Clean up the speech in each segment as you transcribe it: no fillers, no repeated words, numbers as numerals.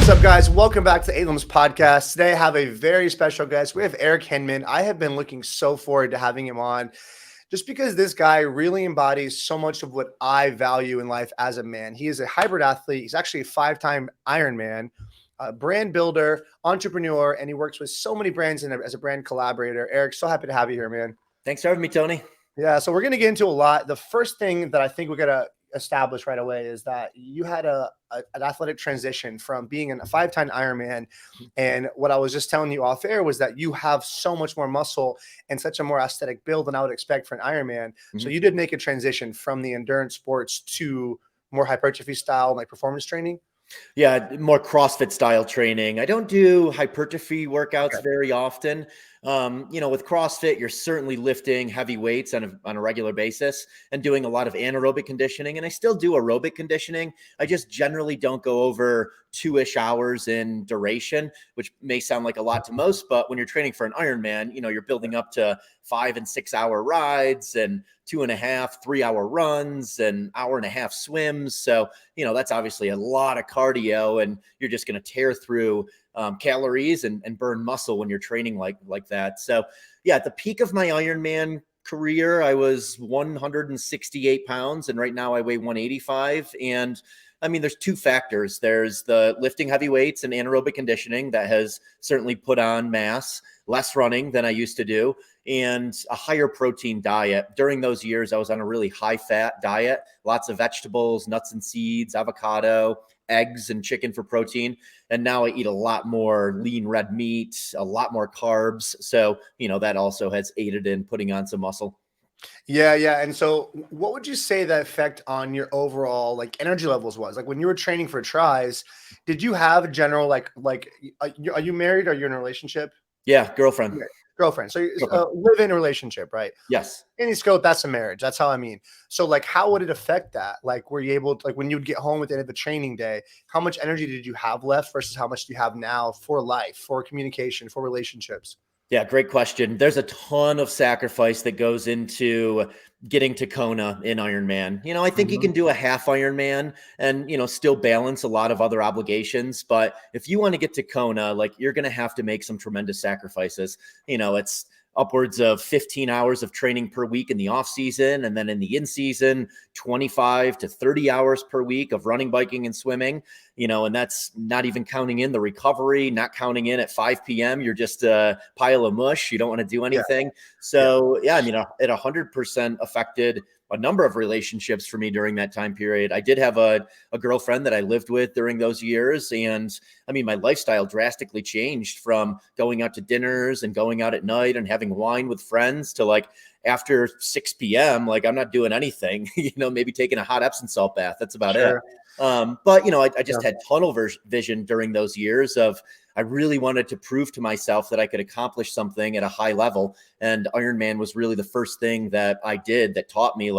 What's up, guys? Welcome back to Alim's podcast. Today, I have a very special guest. We have Eric Hinman. I have been looking so forward to having him on just because this guy really embodies so much of what I value in life as a man. He is a hybrid athlete. He's actually a 5-time Ironman, brand builder, entrepreneur, and he works with so many brands as a brand collaborator. Eric, so happy to have you here, man. Thanks for having me, Tony. Yeah, so we're going to get into a lot. The first thing that I think we're going to establish right away is that you had an athletic transition from being a 5-time Ironman. And what I was just telling you off air was that you have so much more muscle and such a more aesthetic build than I would expect for an Ironman. Mm-hmm. So you did make a transition from the endurance sports to more hypertrophy style, like performance training. Yeah, more CrossFit style training. I don't do hypertrophy workouts very often. With CrossFit, you're certainly lifting heavy weights on a regular basis and doing a lot of anaerobic conditioning. And I still do aerobic conditioning. I just generally don't go over 2-ish hours in duration, which may sound like a lot to most, but when you're training for an Ironman, you're building up to 5 and 6 hour rides and 2.5, 3-hour runs and 1.5 hour swims. So, that's obviously a lot of cardio, and you're just going to tear through calories and burn muscle when you're training like that. So yeah, at the peak of my Ironman career, I was 168 pounds, and right now I weigh 185. And I mean, there's two factors. There's the lifting heavy weights and anaerobic conditioning that has certainly put on mass, less running than I used to do, and a higher protein diet. During those years, I was on a really high fat diet, lots of vegetables, nuts and seeds, avocado, eggs, and chicken for protein. And now I eat a lot more lean red meat, a lot more carbs. So, that also has aided in putting on some muscle. Yeah. And so what would you say the effect on your overall energy levels was? Like when you were training for tries, did you have a general, are you married or you're in a relationship? Yeah. Girlfriend. Girlfriend. So you live in a relationship, right? Yes. Any scope, that's a marriage. That's how I mean. So how would it affect that? Were you able to, when you would get home at the end of the training day, how much energy did you have left versus how much do you have now for life, for communication, for relationships? Yeah, great question. There's a ton of sacrifice that goes into getting to Kona in Ironman. I think you can do a half Ironman and, still balance a lot of other obligations. But if you want to get to Kona, you're going to have to make some tremendous sacrifices. It's upwards of 15 hours of training per week in the off season. And then in the in season, 25 to 30 hours per week of running, biking, and swimming, and that's not even counting in the recovery, not counting in at 5 p.m. You're just a pile of mush. You don't want to do anything. Yeah. So yeah, it 100% affected a number of relationships for me during that time period. I did have a girlfriend that I lived with during those years. And my lifestyle drastically changed from going out to dinners and going out at night and having wine with friends to after 6 p.m., I'm not doing anything, maybe taking a hot Epsom salt bath. That's about it. But I just had tunnel vision during those years of, I really wanted to prove to myself that I could accomplish something at a high level. And Ironman was really the first thing that I did that taught me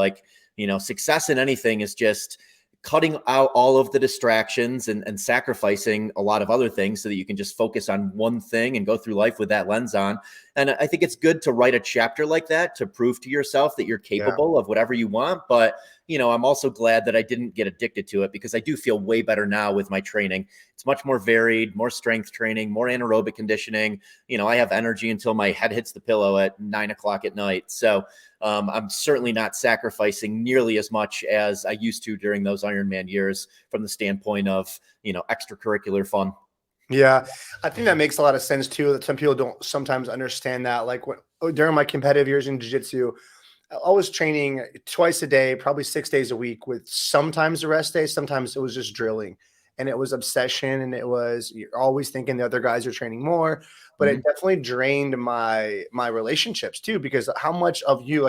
success in anything is just cutting out all of the distractions and sacrificing a lot of other things so that you can just focus on one thing and go through life with that lens on. And I think it's good to write a chapter like that to prove to yourself that you're capable of whatever you want. But, I'm also glad that I didn't get addicted to it because I do feel way better now with my training. It's much more varied, more strength training, more anaerobic conditioning. I have energy until my head hits the pillow at 9 o'clock at night. So I'm certainly not sacrificing nearly as much as I used to during those Ironman years from the standpoint of, extracurricular fun. Yeah, I think that makes a lot of sense too, that some people don't sometimes understand that. During my competitive years in jiu-jitsu, I was training twice a day, probably 6 days a week, with sometimes a rest day. Sometimes it was just drilling, and it was obsession. And you're always thinking the other guys are training more, but it definitely drained my relationships too, because how much of you,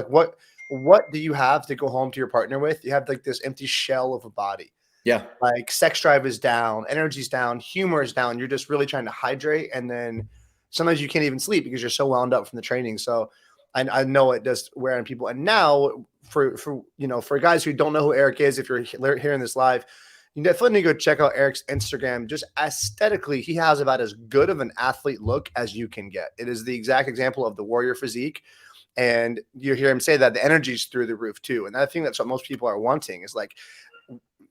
what do you have to go home to your partner with? You have this empty shell of a body. Yeah. Sex drive is down, energy's down, humor is down. You're just really trying to hydrate. And then sometimes you can't even sleep because you're so wound up from the training. So I know it does wear on people. And now for guys who don't know who Eric is, if you're hearing this live, you definitely need to go check out Eric's Instagram. Just aesthetically, he has about as good of an athlete look as you can get. It is the exact example of the warrior physique. And you hear him say that the energy's through the roof too. And I think that's what most people are wanting is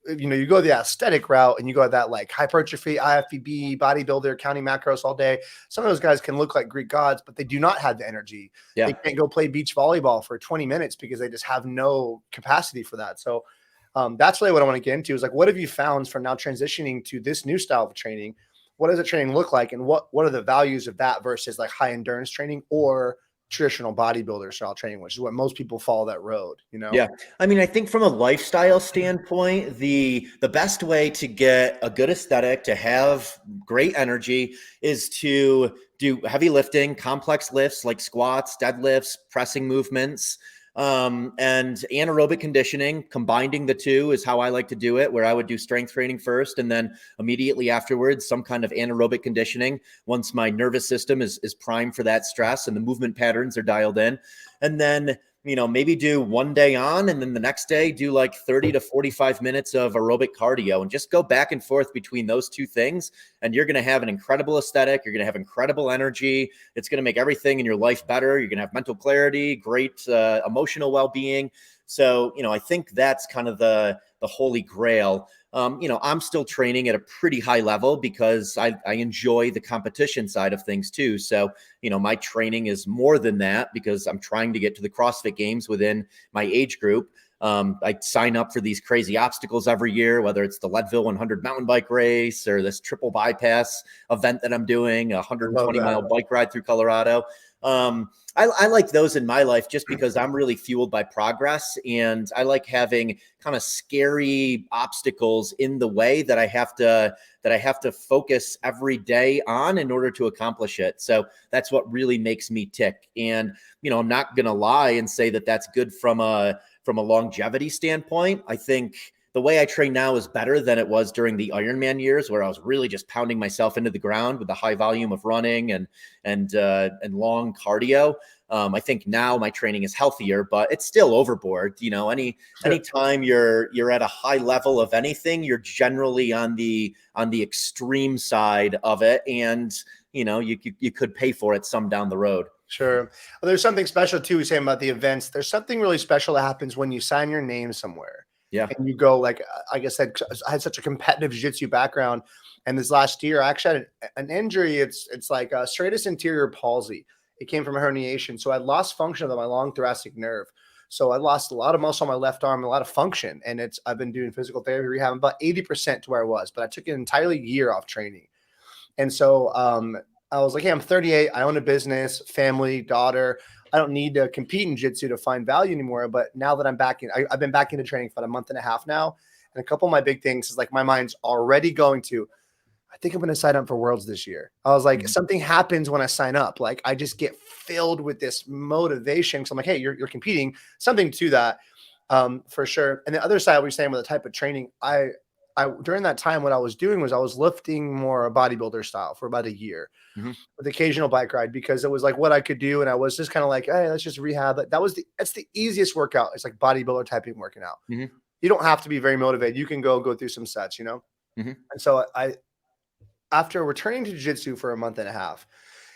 you go the aesthetic route and you go that like hypertrophy, IFBB, bodybuilder, counting macros all day. Some of those guys can look like Greek gods, but they do not have the energy. Yeah. They can't go play beach volleyball for 20 minutes because they just have no capacity for that. So that's really what I want to get into is like, what have you found from now transitioning to this new style of training? What does the training look like? And what are the values of that versus like high endurance training or traditional bodybuilder style training, which is what most people follow that road, Yeah. I mean, I think from a lifestyle standpoint, the best way to get a good aesthetic, to have great energy is to do heavy lifting, complex lifts like squats, deadlifts, pressing movements, and anaerobic conditioning. Combining the two is how I like to do it, where I would do strength training first and then immediately afterwards some kind of anaerobic conditioning once my nervous system is primed for that stress and the movement patterns are dialed in. And then maybe do one day on and then the next day do like 30 to 45 minutes of aerobic cardio and just go back and forth between those two things. And you're going to have an incredible aesthetic. You're going to have incredible energy. It's going to make everything in your life better. You're going to have mental clarity, great emotional well-being. So, I think that's kind of the holy grail. I'm still training at a pretty high level because I enjoy the competition side of things too. So, my training is more than that because I'm trying to get to the CrossFit Games within my age group. I sign up for these crazy obstacles every year, whether it's the Leadville 100 mountain bike race or this triple bypass event that I'm doing, a 120-mile bike ride through Colorado. I like those in my life just because I'm really fueled by progress, and I like having kind of scary obstacles in the way that I have to focus every day on in order to accomplish it. So that's what really makes me tick. And, I'm not going to lie and say that that's good from a longevity standpoint. I think the way I train now is better than it was during the Ironman years, where I was really just pounding myself into the ground with the high volume of running and long cardio. I think now my training is healthier, but it's still overboard. Anytime you're at a high level of anything, you're generally on the extreme side of it, and you could pay for it some down the road. Sure. Well, there's something special too. We say about the events. There's something really special that happens when you sign your name somewhere. Yeah. And you go like I said, I had such a competitive jiu-jitsu background, and this last year I actually had an injury. It's like a serratus anterior palsy. It came from a herniation, so I lost function of my long thoracic nerve. So I lost a lot of muscle on my left arm, a lot of function, and I've been doing physical therapy rehab about 80% to where I was, but I took an entirely year off training, and so I was like, hey, I'm 38. I own a business, family, daughter. I don't need to compete in jiu-jitsu to find value anymore. But now that I'm back in, I've been back into training for about a month and a half now. And a couple of my big things is like my mind's already going to, I think I'm going to sign up for Worlds this year. I was like, something happens when I sign up. Like I just get filled with this motivation. So I'm like, hey, you're competing, something to that for sure. And the other side, we were saying with the type of training, I during that time, what I was doing was I was lifting more bodybuilder style for about a year with occasional bike ride because it was like what I could do. And I was just kind of like, hey, let's just rehab. That's the easiest workout. It's like bodybuilder typing working out. You don't have to be very motivated. You can go through some sets, And so after returning to jiu-jitsu for a month and a half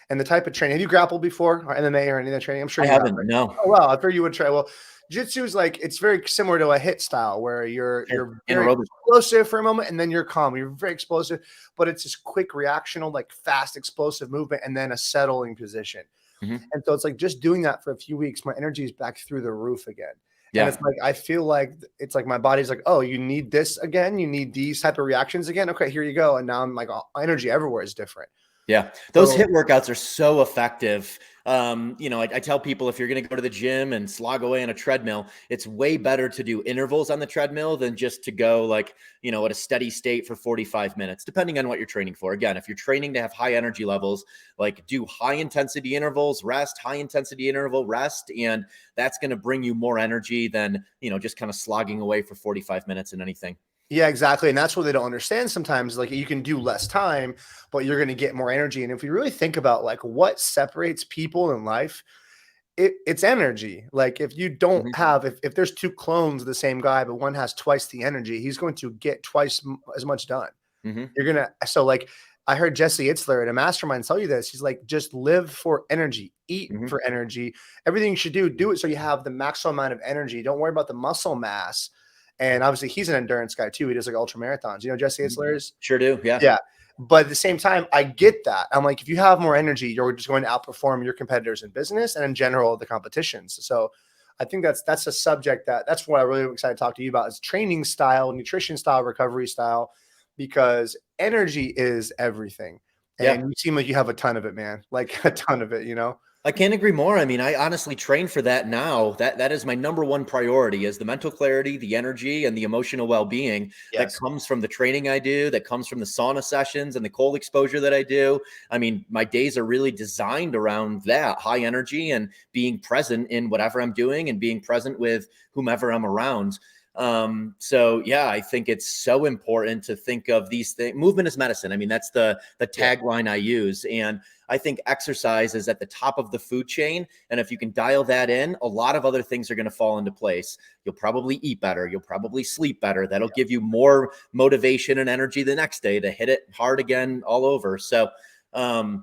and the type of training, have you grappled before or MMA or any of that training? I'm sure you haven't. No. Oh, well, I figured you would try. Well, jiu-jitsu is like, it's very similar to a hit style where you're very explosive for a moment and then you're calm. You're very explosive, but it's this quick reactional, like fast, explosive movement and then a settling position. And so it's like just doing that for a few weeks, my energy is back through the roof again. Yeah. And it's like, I feel like it's like my body's like, oh, you need this again. You need these type of reactions again. Okay, here you go. And now I'm like, energy everywhere is different. Yeah. Those HIIT workouts are so effective. I tell people if you're going to go to the gym and slog away on a treadmill, it's way better to do intervals on the treadmill than just to go like, at a steady state for 45 minutes, depending on what you're training for. Again, if you're training to have high energy levels, like do high intensity intervals, rest, high intensity interval, rest. And that's going to bring you more energy than, just kind of slogging away for 45 minutes in anything. Yeah, exactly. And that's what they don't understand sometimes. Like you can do less time, but you're going to get more energy. And if you really think about like what separates people in life, it's energy. Like if you don't have, if there's two clones of the same guy, but one has twice the energy, he's going to get twice as much done. So like I heard Jesse Itzler at a mastermind tell you this. He's like, just live for energy, eat for energy. Everything you should do it so you have the maximum amount of energy. Don't worry about the muscle mass. And obviously he's an endurance guy too. He does like ultra marathons. You know, Jesse Itzler's? Sure do. Yeah. Yeah. But at the same time, I get that. I'm like, if you have more energy, you're just going to outperform your competitors in business and in general, the competitions. So I think that's a subject that's what I really excited to talk to you about is training style, nutrition style, recovery style, because energy is everything. Yeah. And you seem like you have a ton of it, man, like a ton of it, you know? I can't agree more. I mean, I honestly train for that now. That is my number one priority is the mental clarity, the energy, and the emotional well-being that Yes. comes from the training I do, that comes from the sauna sessions and the cold exposure that I do. I mean, my days are really designed around that high energy and being present in whatever I'm doing and being present with whomever I'm around. So yeah, I think it's so important to think of these things. Movement is medicine. I mean, that's the tagline I use. And I think exercise is at the top of the food chain. And if you can dial that in, a lot of other things are going to fall into place. You'll probably eat better. You'll probably sleep better. That'll give you more motivation and energy the next day to hit it hard again all over. So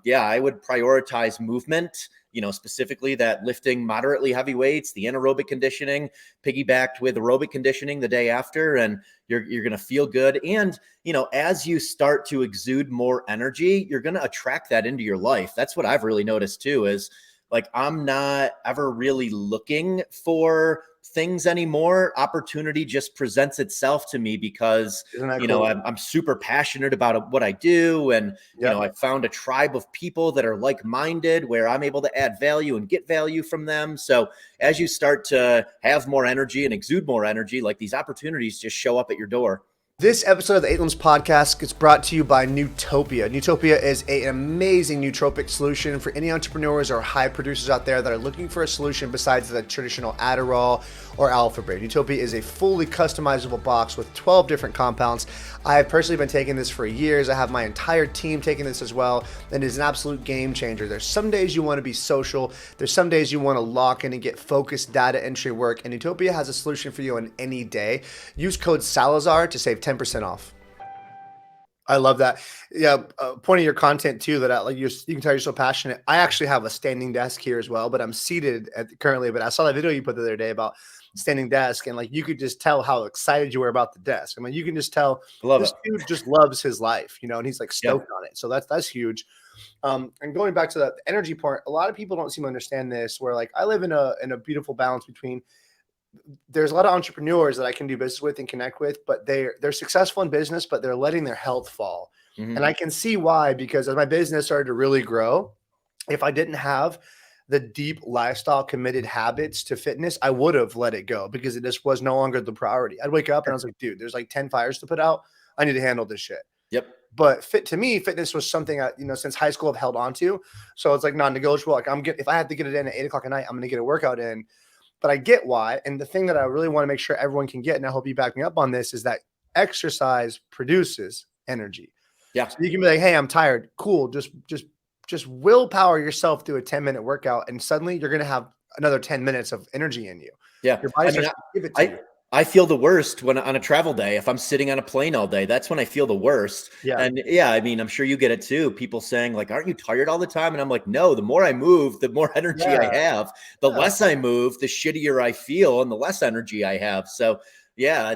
yeah, I would prioritize movement, you know, specifically that lifting moderately heavy weights, the anaerobic conditioning, piggybacked with aerobic conditioning the day after, and you're going to feel good. And, you know, as you start to exude more energy, you're going to attract that into your life. That's what I've really noticed too, is like, I'm not ever really looking for things anymore. Opportunity just presents itself to me because, Isn't that you cool? know, I'm super passionate about what I do. And, you know, I found a tribe of people that are like-minded where I'm able to add value and get value from them. So as you start to have more energy and exude more energy, like these opportunities just show up at your door. This episode of the 8 Limbs Podcast gets brought to you by Nootopia. Nootopia is an amazing nootropic solution for any entrepreneurs or high producers out there that are looking for a solution besides the traditional Adderall or Alpha Brain. Nootopia is a fully customizable box with 12 different compounds. I have personally been taking this for years. I have my entire team taking this as well, and it is an absolute game changer. There's some days you want to be social. There's some days you want to lock in and get focused data entry work, and Nootopia has a solution for you on any day. Use code Salazar to save 10% off. I love that. Yeah. Point of your content too, that you can tell you're so passionate. I actually have a standing desk here as well, but I'm seated currently, but I saw that video you put the other day about standing desk, and like, you could just tell how excited you were about the desk. I mean, you can just tell this dude just loves his life, you know, and he's like stoked on it. So that's huge. And going back to the energy part, a lot of people don't seem to understand this, where like I live in a beautiful balance between, there's a lot of entrepreneurs that I can do business with and connect with, but they're successful in business, but they're letting their health fall. And I can see why, because as my business started to really grow, if I didn't have the deep lifestyle committed habits to fitness, I would have let it go because it just was no longer the priority. I'd wake up and I was like, dude, there's like 10 fires to put out. I need to handle this shit. Yep. But to me, fitness was something I, since high school I've held on to. So it's like non-negotiable. Like if I have to get it in at 8 o'clock at night, I'm going to get a workout in. But I get why. And the thing that I really want to make sure everyone can get, and I hope you back me up on this, is that exercise produces energy. Yeah. So you can be like, hey, I'm tired. Cool. Just willpower yourself through a 10-minute workout, and suddenly you're going to have another 10 minutes of energy in you. Yeah. Your body starts to give it to you. I feel the worst when on a travel day, if I'm sitting on a plane all day, that's when I feel the worst. Yeah. And yeah, I mean, I'm sure you get it too. People saying like, aren't you tired all the time? And I'm like, no, the more I move, the more energy I have. The less I move, the shittier I feel and the less energy I have. So yeah,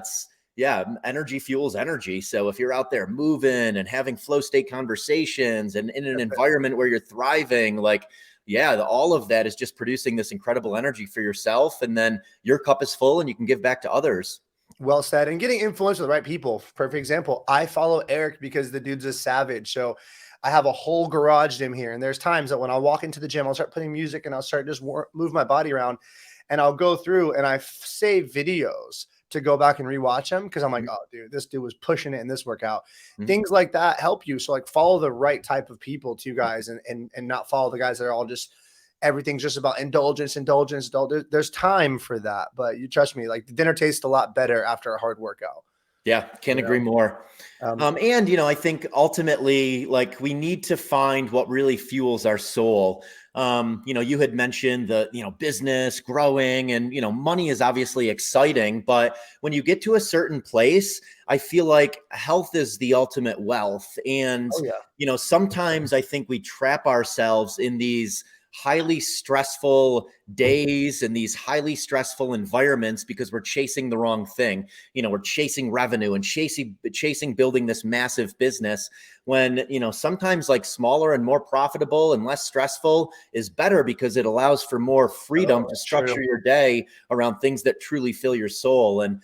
energy fuels energy. So if you're out there moving and having flow state conversations and in an environment where you're thriving, like, yeah, all of that is just producing this incredible energy for yourself. And then your cup is full and you can give back to others. Well said. And getting influenced with the right people. Perfect example. I follow Eric because the dude's a savage. So I have a whole garage gym here. And there's times that when I walk into the gym, I'll start putting music and I'll start just move my body around, and I'll go through and I save videos to go back and rewatch them, because I'm like, oh, dude, this dude was pushing it in this workout. Things like that help you. So like, follow the right type of people too, guys, and not follow the guys that are all just, everything's just about indulgence. There's time for that, but you trust me, like the dinner tastes a lot better after a hard workout. Yeah, can't agree more. And, I think ultimately, like, we need to find what really fuels our soul. You had mentioned the, business growing and, money is obviously exciting, but when you get to a certain place, I feel like health is the ultimate wealth. And, sometimes I think we trap ourselves in these highly stressful days and these highly stressful environments because we're chasing the wrong thing. We're chasing revenue and chasing building this massive business when, sometimes like smaller and more profitable and less stressful is better because it allows for more freedom to structure your day around things that truly fill your soul. And,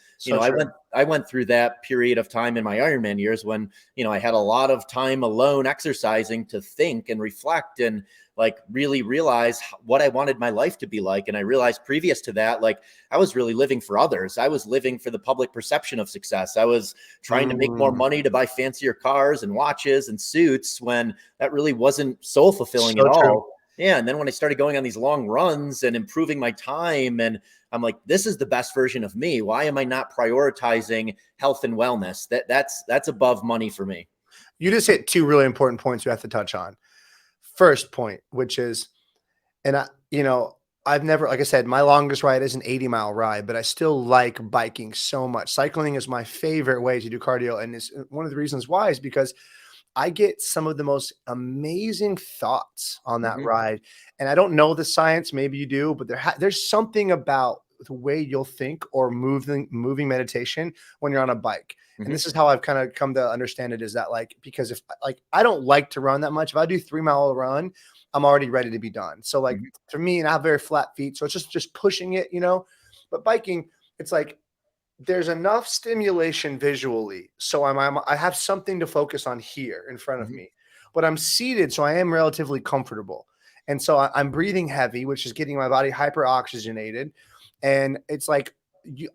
I went through that period of time in my Ironman years when, I had a lot of time alone exercising to think and reflect and like really realize what I wanted my life to be like. And I realized previous to that, like I was really living for others. I was living for the public perception of success. I was trying to make more money to buy fancier cars and watches and suits when that really wasn't soul fulfilling at all. Yeah. And then when I started going on these long runs and improving my time, and I'm like, this is the best version of me. Why am I not prioritizing health and wellness? That's above money for me. You just hit two really important points we have to touch on. First point, which is, and I've never, like I said, my longest ride is an 80-mile ride, but I still like biking so much. Cycling is my favorite way to do cardio. And it's one of the reasons why is because I get some of the most amazing thoughts on that ride. And I don't know the science, maybe you do, but there's something about the way you'll think or moving meditation when you're on a bike. And this is how I've kind of come to understand it, is that like, because if like, I don't like to run that much. If I do 3-mile run, I'm already ready to be done. So like for me, and I have very flat feet, so it's just pushing it, but biking, it's like, there's enough stimulation visually. So I have something to focus on here in front of me, but I'm seated. So I am relatively comfortable. And so I'm breathing heavy, which is getting my body hyper oxygenated. And it's like,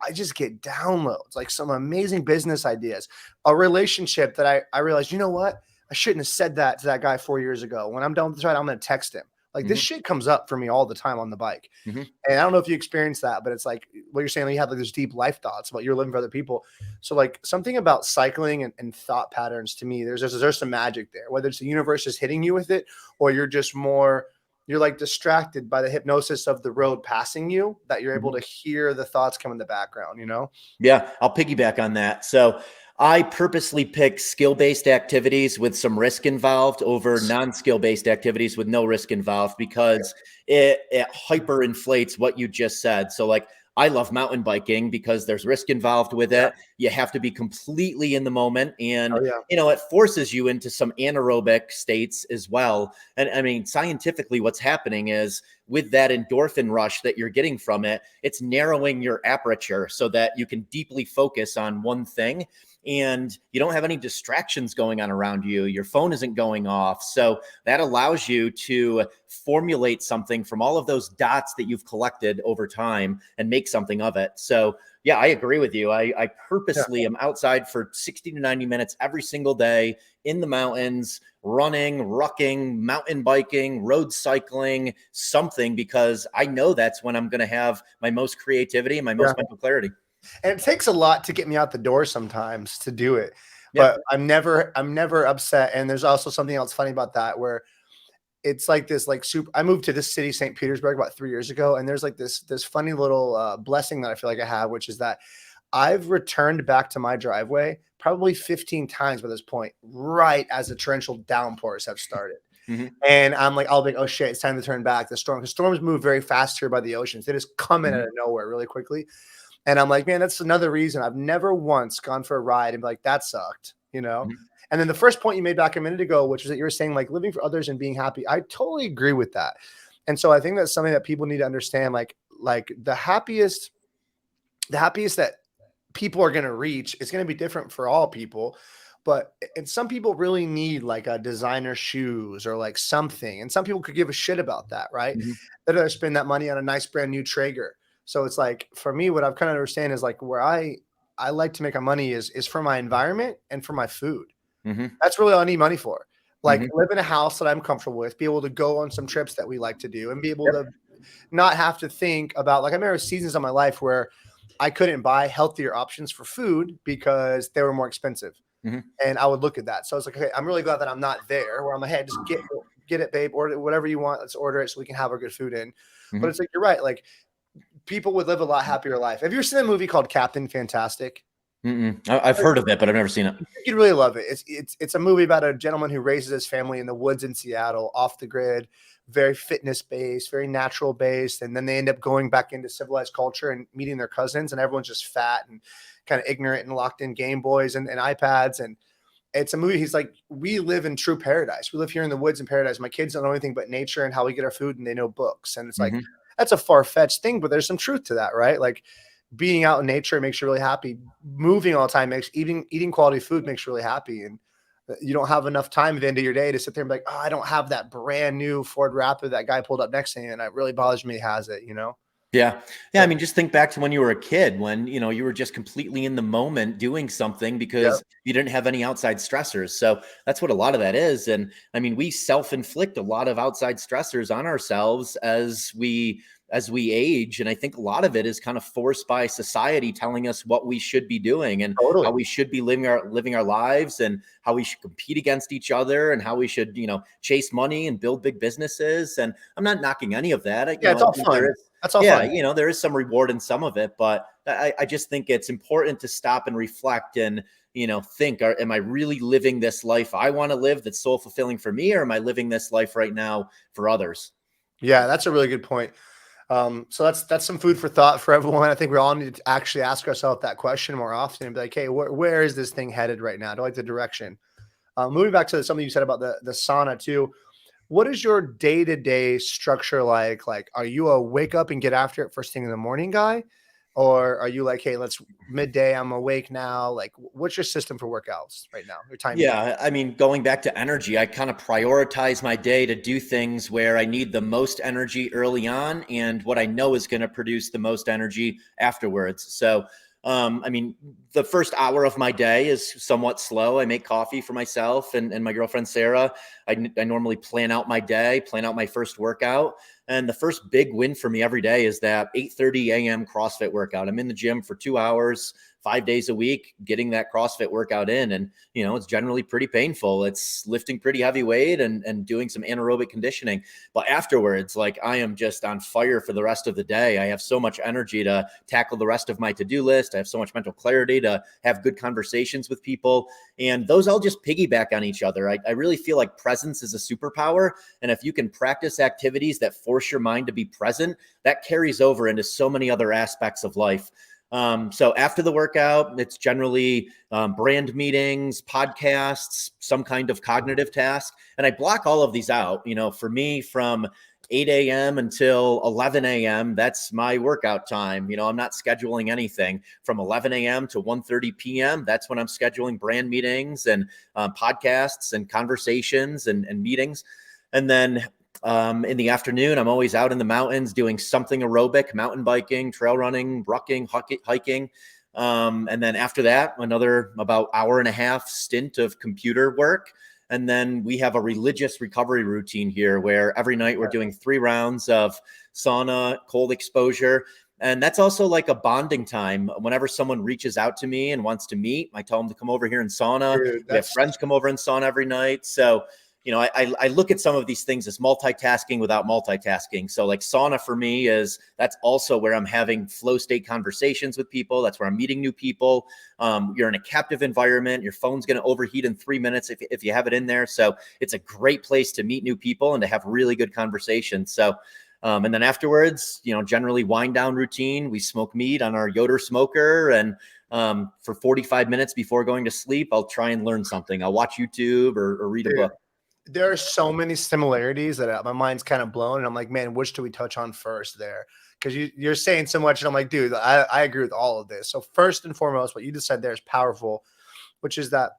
I just get downloads, like some amazing business ideas, a relationship that I realized, you know what? I shouldn't have said that to that guy 4 years ago. When I'm done with this ride, I'm going to text him. Like this shit comes up for me all the time on the bike. And I don't know if you experience that, but it's like what you're saying, like you have like those deep life thoughts about you're living for other people. So like something about cycling and thought patterns, to me, there's some magic there, whether it's the universe is hitting you with it, or you're like distracted by the hypnosis of the road passing you, that you're able to hear the thoughts come in the background, Yeah, I'll piggyback on that. So I purposely pick skill-based activities with some risk involved over non-skill-based activities with no risk involved because it hyperinflates what you just said. So like I love mountain biking because there's risk involved with it. You have to be completely in the moment. And, it forces you into some anaerobic states as well. And I mean, scientifically, what's happening is with that endorphin rush that you're getting from it, it's narrowing your aperture so that you can deeply focus on one thing. And you don't have any distractions going on around you. Your phone isn't going off. So that allows you to formulate something from all of those dots that you've collected over time and make something of it. So yeah, I agree with you. I purposely am outside for 60 to 90 minutes every single day in the mountains, running, rucking, mountain biking, road cycling, something, because I know that's when I'm going to have my most creativity and my most mental clarity. And it takes a lot to get me out the door sometimes to do it, but I'm never upset. And there's also something else funny about that, where it's like this, like I moved to this city, St. Petersburg, about 3 years ago. And there's like this funny little blessing that I feel like I have, which is that I've returned back to my driveway probably 15 times by this point, right as the torrential downpours have started. And I'm like, I'll be like, oh shit, it's time to turn back. Because storms move very fast here by the oceans. They just come in out of nowhere really quickly. And I'm like, man, that's another reason I've never once gone for a ride and be like, that sucked, And then the first point you made back a minute ago, which is that you were saying like living for others and being happy. I totally agree with that. And so I think that's something that people need to understand, like the happiest that people are going to reach is going to be different for all people. And some people really need like a designer shoes or like something. And some people could give a shit about that, right? They'd rather spend that money on a nice brand new Traeger. So it's like, for me, what I've kind of understand is like where I like to make my money is for my environment and for my food. That's really all I need money for. Like live in a house that I'm comfortable with, be able to go on some trips that we like to do, and be able to not have to think about, like, I remember seasons of my life where I couldn't buy healthier options for food because they were more expensive. And I would look at that. So I was like, okay, I'm really glad that I'm not there, where I'm like, hey, just get it, babe, order whatever you want. Let's order it so we can have our good food in. But it's like, you're right. Like, people would live a lot happier life. Have you ever seen a movie called Captain Fantastic? I've heard of it, but I've never seen it. You'd really love it. It's a movie about a gentleman who raises his family in the woods in Seattle, off the grid, very fitness based, very natural based, and then they end up going back into civilized culture and meeting their cousins, and everyone's just fat and kind of ignorant and locked in Game Boys and iPads. And it's a movie. He's like, we live in true paradise. We live here in the woods in paradise. My kids don't know anything but nature and how we get our food, and they know books. And it's like, that's a far fetched thing, but there's some truth to that, right? Like, being out in nature makes you really happy. Moving all the time makes eating quality food makes you really happy. And you don't have enough time at the end of your day to sit there and be like, oh, I don't have that brand new Ford Raptor that guy pulled up next to me, and it really bothers me he has it, you know? Yeah. I mean, just think back to when you were a kid, when, you know, you were just completely in the moment doing something because you didn't have any outside stressors. So that's what a lot of that is. And I mean, we self-inflict a lot of outside stressors on ourselves as we age. And I think a lot of it is kind of forced by society telling us what we should be doing and how we should be living our lives, and how we should compete against each other, and how we should, you know, chase money and build big businesses. And I'm not knocking any of that. It's all fun. That's all fun. You know, there is some reward in some of it, but I just think it's important to stop and reflect and, you know, think, am I really living this life I want to live that's soul fulfilling for me, or am I living this life right now for others? Yeah, that's a really good point. So that's some food for thought for everyone. I think we all need to actually ask ourselves that question more often and be like, hey, where is this thing headed right now? Do I like the direction? Moving back to something you said about the sauna too. What is your day-to-day structure like? Like, are you a wake up and get after it first thing in the morning guy? Or are you like, hey, let's midday, I'm awake now. Like, what's your system for workouts right now? Your time? Yeah. I mean, going back to energy, I kind of prioritize my day to do things where I need the most energy early on and what I know is going to produce the most energy afterwards. So, I mean, the first hour of my day is somewhat slow. I make coffee for myself and my girlfriend, Sarah. I normally plan out my day, plan out my first workout. And the first big win for me every day is that 8:30 a.m. CrossFit workout. I'm in the gym for 2 hours, 5 days a week, getting that CrossFit workout in. And, you know, it's generally pretty painful. It's lifting pretty heavy weight and doing some anaerobic conditioning. But afterwards, like, I am just on fire for the rest of the day. I have so much energy to tackle the rest of my to-do list. I have so much mental clarity to have good conversations with people. And those all just piggyback on each other. I really feel like presence is a superpower. And if you can practice activities that force your mind to be present, that carries over into so many other aspects of life. So after the workout, it's generally brand meetings, podcasts, some kind of cognitive task. And I block all of these out. You know, for me, from 8 a.m. until 11 a.m., that's my workout time. You know, I'm not scheduling anything. From 11 a.m. to 1:30 p.m., that's when I'm scheduling brand meetings and podcasts and conversations and meetings. And then in the afternoon, I'm always out in the mountains doing something aerobic, mountain biking, trail running, rucking, hiking. And then after that, another about hour and a half stint of computer work. And then we have a religious recovery routine here where every night we're doing 3 rounds of sauna, cold exposure. And that's also like a bonding time. Whenever someone reaches out to me and wants to meet, I tell them to come over here in sauna. Dude, we have friends come over in sauna every night. So, you know, I look at some of these things as multitasking without multitasking. So like sauna for me that's also where I'm having flow state conversations with people. That's where I'm meeting new people. You're in a captive environment. Your phone's going to overheat in 3 minutes if you have it in there. So it's a great place to meet new people and to have really good conversations. So, and then afterwards, you know, generally wind down routine. We smoke meat on our Yoder smoker, and for 45 minutes before going to sleep, I'll try and learn something. I'll watch YouTube or read a book. There are so many similarities that my mind's kind of blown. And I'm like, man, which do we touch on first there? Because you're saying so much. And I'm like, dude, I agree with all of this. So first and foremost, what you just said there is powerful, which is that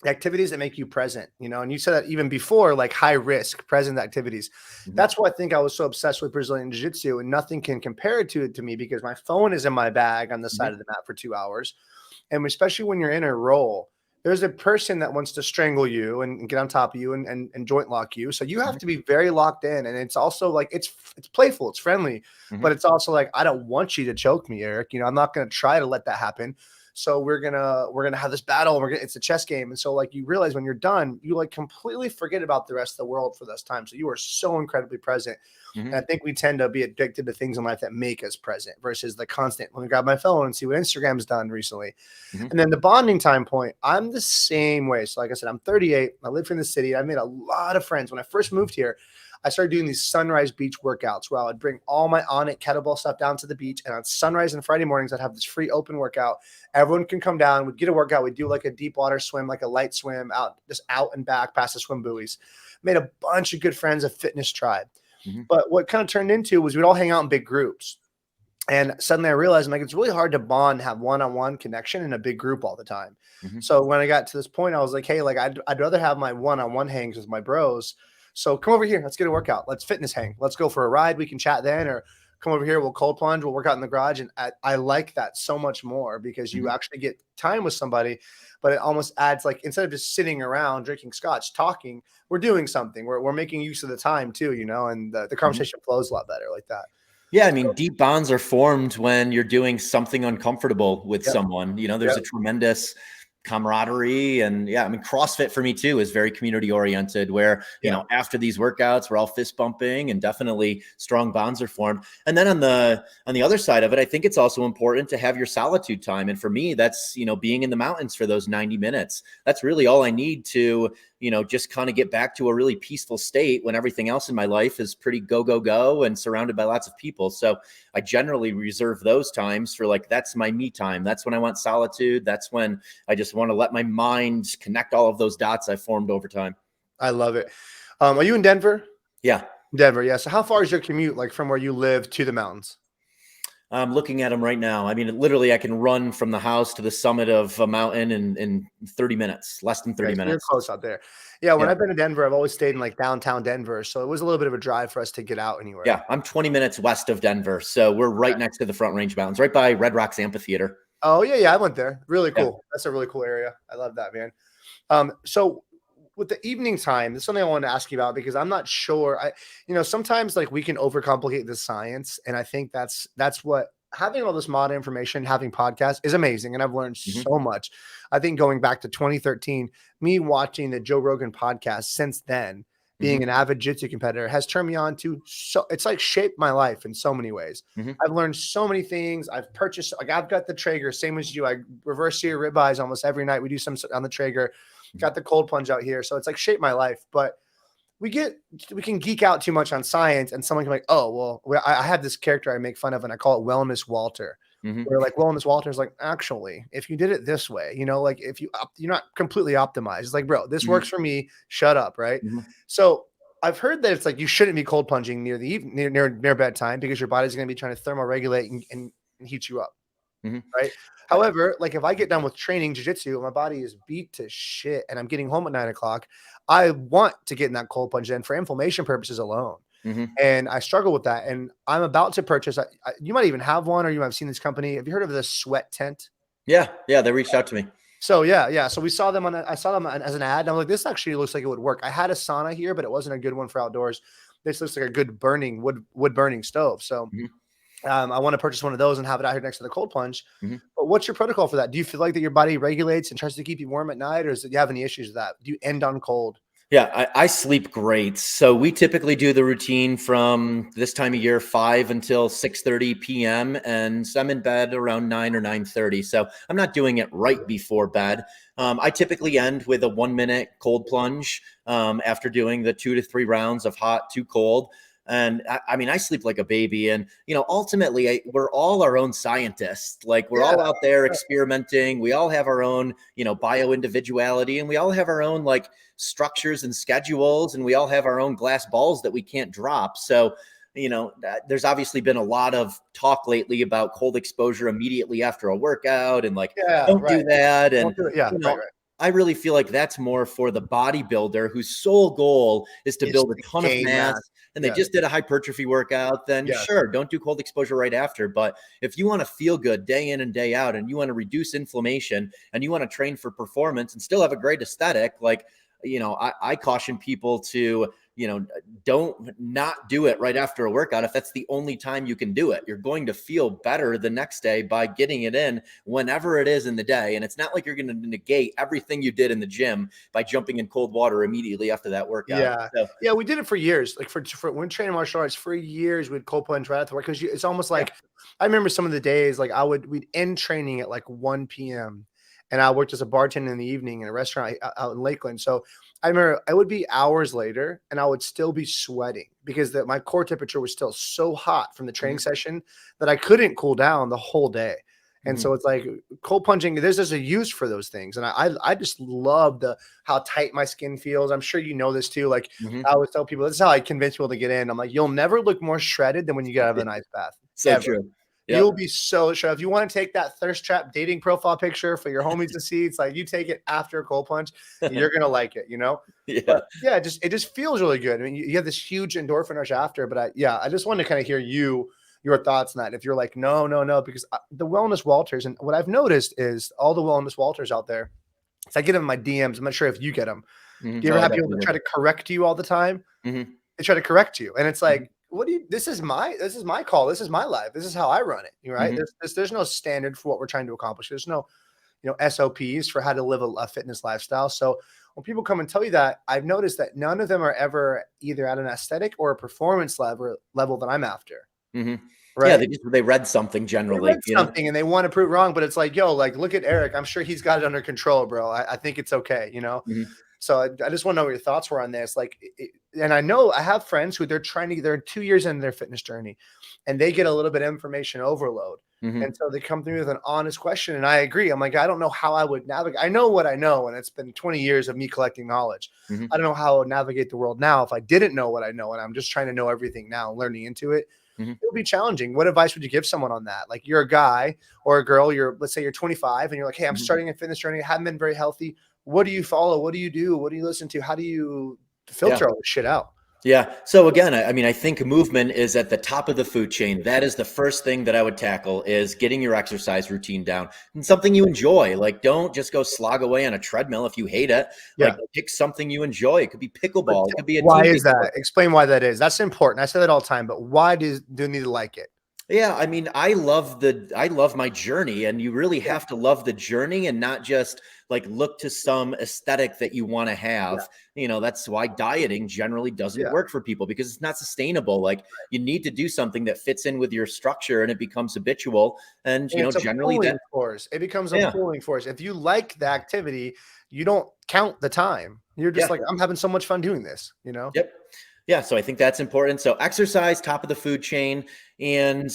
the activities that make you present, you know, and you said that even before, like high risk present activities. Mm-hmm. That's why I think I was so obsessed with Brazilian Jiu-Jitsu, and nothing can compare it to me because my phone is in my bag on the side of the mat for 2 hours. And especially when you're in a role, there's a person that wants to strangle you and get on top of you and joint lock you. So you have to be very locked in. And it's also like, it's playful, it's friendly, but it's also like, I don't want you to choke me, Eric. You know, I'm not going to try to let that happen. So we're gonna have this battle. It's a chess game. And so like you realize when you're done, you like completely forget about the rest of the world for this time. So you are so incredibly present. Mhm. And I think we tend to be addicted to things in life that make us present versus the constant, let me grab my phone and see what Instagram's done recently. Mhm. And then the bonding time point, I'm the same way. So like I said, I'm 38. I live in the city. I made a lot of friends. When I first moved here, I started doing these sunrise beach workouts where I would bring all my On It kettlebell stuff down to the beach. And on sunrise and Friday mornings, I'd have this free open workout. Everyone can come down. We'd get a workout. We'd do like a deep water swim, like a light swim just out and back past the swim buoys. Made a bunch of good friends, a fitness tribe. Mhm. But what kind of turned into was we'd all hang out in big groups. And suddenly I realized, like, it's really hard to bond, have one-on-one connection in a big group all the time. Mhm. So when I got to this point, I was like, hey, like I'd rather have my one-on-one hangs with my bros. So come over here, let's get a workout. Let's fitness hang. Let's go for a ride. We can chat then, or come over here, we'll cold plunge, we'll work out in the garage. And I like that so much more because you Mhm. actually get time with somebody, but it almost adds, like, instead of just sitting around drinking scotch, talking, we're doing something. We're making use of the time too, and the Mhm. conversation flows a lot better like that. Yeah, I mean, deep bonds are formed when you're doing something uncomfortable with Yep. someone. There's Yep. a tremendous camaraderie. And yeah, I mean, CrossFit for me too is very community oriented, where, Yeah. after these workouts, we're all fist bumping and definitely strong bonds are formed. And then on the other side of it, I think it's also important to have your solitude time. And for me, that's, being in the mountains for those 90 minutes. That's really all I need to, just kind of get back to a really peaceful state when everything else in my life is pretty go, go, go and surrounded by lots of people. So I generally reserve those times for, like, that's my me time. That's when I want solitude. That's when I just want to let my mind connect all of those dots I formed over time. I love it. Are you in Denver? Yeah. Denver, yeah. So how far is your commute, like, from where you live to the mountains? I'm looking at them right now. I mean, literally, I can run from the house to the summit of a mountain in 30 minutes, less than 30 Okay, so you're minutes. close out there. Yeah, when Yeah. I've been to Denver, I've always stayed in, like, downtown Denver, so it was a little bit of a drive for us to get out anywhere. Yeah. I'm 20 minutes west of Denver. So we're right Okay. next to the Front Range Mountains, right by Red Rocks Amphitheater. Oh, yeah, yeah, I went there. Really Yeah. cool. That's a really cool area. I love that, man. So with the evening time, this is something I wanted to ask you about because I'm not sure. Sometimes, like, we can overcomplicate the science, and I think that's what having all this modern information, having podcasts is amazing, and I've learned Mhm. so much. I think going back to 2013, me watching the Joe Rogan podcast since then, being Mhm. an avid jiu-jitsu competitor, has turned me on to it's like shaped my life in so many ways. Mhm. I've learned so many things. I've purchased, like, I've got the Traeger, same as you. I reverse sear ribeyes almost every night. We do some on the Traeger. Mhm. Got the cold plunge out here. So it's like shaped my life. But we can geek out too much on science, and someone can be like, oh, well, I have this character I make fun of, and I call it Wellness Walter. Mhm. Where, like, Wellness Walter is like, actually, if you did it this way, like, if you're not completely optimized. It's like, bro, this Mhm. works for me. Shut up, right? Mhm. So I've heard that it's like you shouldn't be cold plunging near the evening, near bedtime, because your body's going to be trying to thermoregulate and heat you up. Mhm. Right. However, like, if I get done with training jujitsu, my body is beat to shit and I'm getting home at 9 o'clock, I want to get in that cold plunge in for inflammation purposes alone. Mhm. And I struggle with that. And I'm about to purchase, you might even have one, or you might have seen this company. Have you heard of the Sweat Tent? Yeah. Yeah. They reached out to me. So yeah, yeah. So we saw them I saw them as an ad. And I'm like, this actually looks like it would work. I had a sauna here, but it wasn't a good one for outdoors. This looks like a good burning wood burning stove. So Mhm. I want to purchase one of those and have it out here next to the cold plunge. Mhm. But what's your protocol for that? Do you feel like that your body regulates and tries to keep you warm at night, or do you have any issues with that? Do you end on cold? Yeah, I sleep great. So we typically do the routine from this time of year, 5 until 6:30 p.m. And so I'm in bed around 9 or 9:30. So I'm not doing it right before bed. I typically end with a 1 minute cold plunge after doing the 2 to 3 rounds of hot to cold. And I mean, I sleep like a baby. And, ultimately, we're all our own scientists. Like, we're Yeah. all out there experimenting. We all have our own, bio individuality, and we all have our own, like, structures and schedules, and we all have our own glass balls that we can't drop. So, there's obviously been a lot of talk lately about cold exposure immediately after a workout and, like, Yeah. don't Right. do that. And, Don't do it. Yeah. you Right. know, Right. I really feel like that's more for the bodybuilder whose sole goal is to It's build a to ton of gain mass, mass. and they Yes. just did a hypertrophy workout. Then Yes. sure, don't do cold exposure right after. But if you want to feel good day in and day out, and you want to reduce inflammation, and you want to train for performance and still have a great aesthetic, like, I caution people to, don't not do it right after a workout. If that's the only time you can do it, you're going to feel better the next day by getting it in whenever it is in the day. And it's not like you're going to negate everything you did in the gym by jumping in cold water immediately after that workout. Yeah. So, Yeah. We did it for years. Like for when training martial arts for years, we'd cold plunge right after work. Cause it's almost like, I remember some of the days, like we'd end training at like 1 PM and I worked as a bartender in the evening in a restaurant out in Lakeland. So I remember it would be hours later and I would still be sweating because my core temperature was still so hot from the training session that I couldn't cool down the whole day. And so it's like cold plunging, there's a use for those things. And I just love how tight my skin feels. I'm sure you know this too. Like I always tell people, this is how I convince people to get in. I'm like, you'll never look more shredded than when you get out of an ice bath. so Ever. true. Yep. You'll be so shredded. If you want to take that thirst trap dating profile picture for your homies to see, it's like you take it after a cold plunge, you're going to like it, Yeah. But yeah, it just feels really good. I mean, you have this huge endorphin rush after, but I just wanted to kind of hear your thoughts on that. If you're like, no, because the wellness Walters, and what I've noticed is all the wellness Walters out there, so I get them in my DMs. I'm not sure if you get them. Do you ever have people that try to correct you all the time? They try to correct you. And it's like, this is my call. This is my life. This is how I run it. Right. There's no standard for what we're trying to accomplish. There's no, SOPs for how to live a fitness lifestyle. So when people come and tell you that, I've noticed that none of them are ever either at an aesthetic or a performance level that I'm after. Right? Yeah, they read something generally. They read something and they want to prove wrong, but it's like, look at Eric. I'm sure he's got it under control, bro. I think it's okay, So I just want to know what your thoughts were on this. Like, and I know I have friends who they're 2 years into their fitness journey and they get a little bit of information overload. And so they come through with an honest question. And I agree. I'm like, I don't know how I would navigate. I know what I know. And it's been 20 years of me collecting knowledge. I don't know how I would navigate the world now if I didn't know what I know. And I'm just trying to know everything now, learning into it. It'll be challenging. What advice would you give someone on that? Like you're a guy or a girl, let's say you're 25 and you're like, hey, I'm starting a fitness journey. I haven't been very healthy. What do you follow? What do you do? What do you listen to? How do you filter all this shit out? Yeah. So again, I think movement is at the top of the food chain. That is the first thing that I would tackle is getting your exercise routine down and something you enjoy. Like don't just go slog away on a treadmill if you hate it. Like pick something you enjoy. It could be pickleball. It could be why is that? Explain why that is. That's important. I say that all the time, but why do you need to like it? Yeah, I mean, I love my journey, and you really have to love the journey and not just like look to some aesthetic that you want to have. That's why dieting generally doesn't work for people because it's not sustainable. Like you need to do something that fits in with your structure and it becomes habitual. And generally that force. It becomes a pulling force. If you like the activity, you don't count the time. You're just like, I'm having so much fun doing this, Yep. Yeah. So I think that's important. So exercise, top of the food chain, and,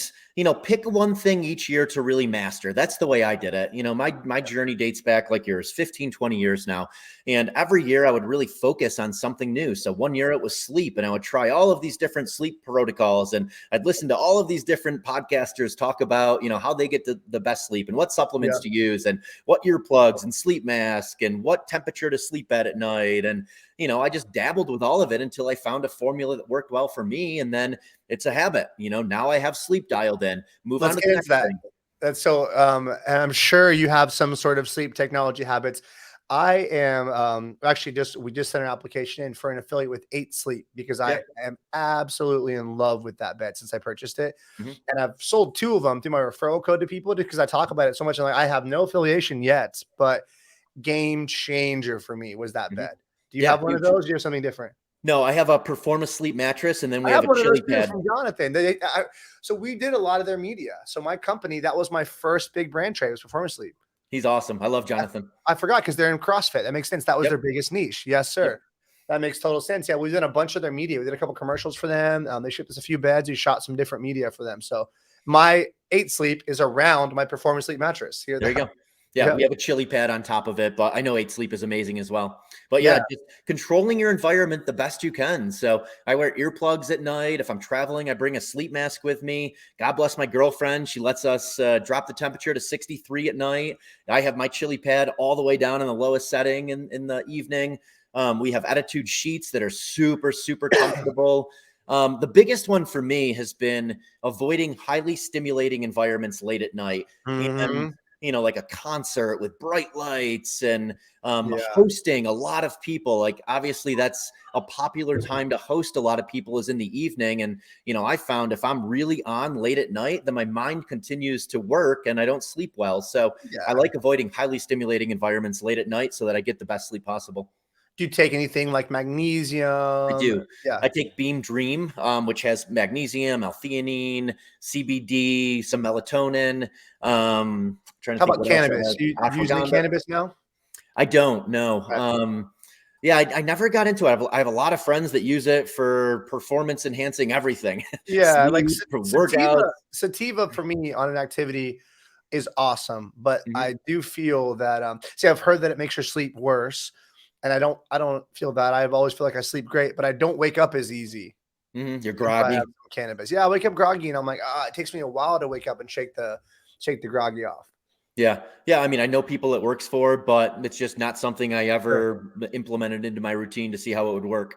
pick one thing each year to really master. That's the way I did it. My journey dates back like yours, 15, 20 years now. And every year I would really focus on something new. So one year it was sleep and I would try all of these different sleep protocols. And I'd listen to all of these different podcasters talk about, how they get the best sleep and what supplements to use and what earplugs and sleep mask and what temperature to sleep at night. And, I just dabbled with all of it until I found a formula that worked well for me. And then it's a habit, now I have sleep dialed in. Let's get into that. That's so, and I'm sure you have some sort of sleep technology habits. I am we just sent an application in for an affiliate with 8 Sleep because I am absolutely in love with that bed since I purchased it. And I've sold 2 of them through my referral code to people because I talk about it so much. And I have no affiliation yet, but game changer for me was that bed. Do you have one of those? Or do you have something different? No, I have a Performa sleep mattress, and then we have a chili pad from Jonathan. So we did a lot of their media. So my company, that was my first big brand trade, was Performa Sleep. He's awesome. I love Jonathan. I forgot because they're in CrossFit. That makes sense. That was their biggest niche. Yes, sir. That makes total sense. Yeah, we've done a bunch of their media. We did a couple commercials for them. They shipped us a few beds. We shot some different media for them. So my 8 Sleep is around my Performa Sleep mattress. There you go. Yeah, we have a chili pad on top of it, but I know 8 Sleep is amazing as well. But just controlling your environment the best you can. So I wear earplugs at night. If I'm traveling, I bring a sleep mask with me. God bless my girlfriend. She lets us drop the temperature to 63 at night. I have my chili pad all the way down in the lowest setting in the evening. We have Attitude sheets that are super, super comfortable. The biggest one for me has been avoiding highly stimulating environments late at night. And like a concert with bright lights and Yeah. hosting a lot of people. Like obviously that's a popular time to host a lot of people is in the evening. And, I found if I'm really on late at night, then my mind continues to work and I don't sleep well. So I Yeah. like avoiding highly stimulating environments late at night so that I get the best sleep possible. Do you take anything like I magnesium? do. Yeah. I take Beam Dream, which has magnesium, L-theanine, CBD, some melatonin. Trying to How think about what else I cannabis? have. You use any Ashwagandha. cannabis now? I don't know. Okay. Yeah, I never got into it. I have a lot of friends that use it for performance enhancing everything, Yeah, like sleep, for sativa. workouts. Sativa for me on an activity is awesome, but Mhm, I do feel that see, I've heard that it makes your sleep worse, and I don't feel that. I've always feel like I sleep great, but I don't wake up as easy mhm. You're if I have groggy. some cannabis. Yeah, I wake up groggy and I'm like, it takes me a while to wake up and shake the groggy off. Yeah. Yeah. I mean, I know people it works for, but it's just not something I Sure. ever implemented into my routine to see how it would work.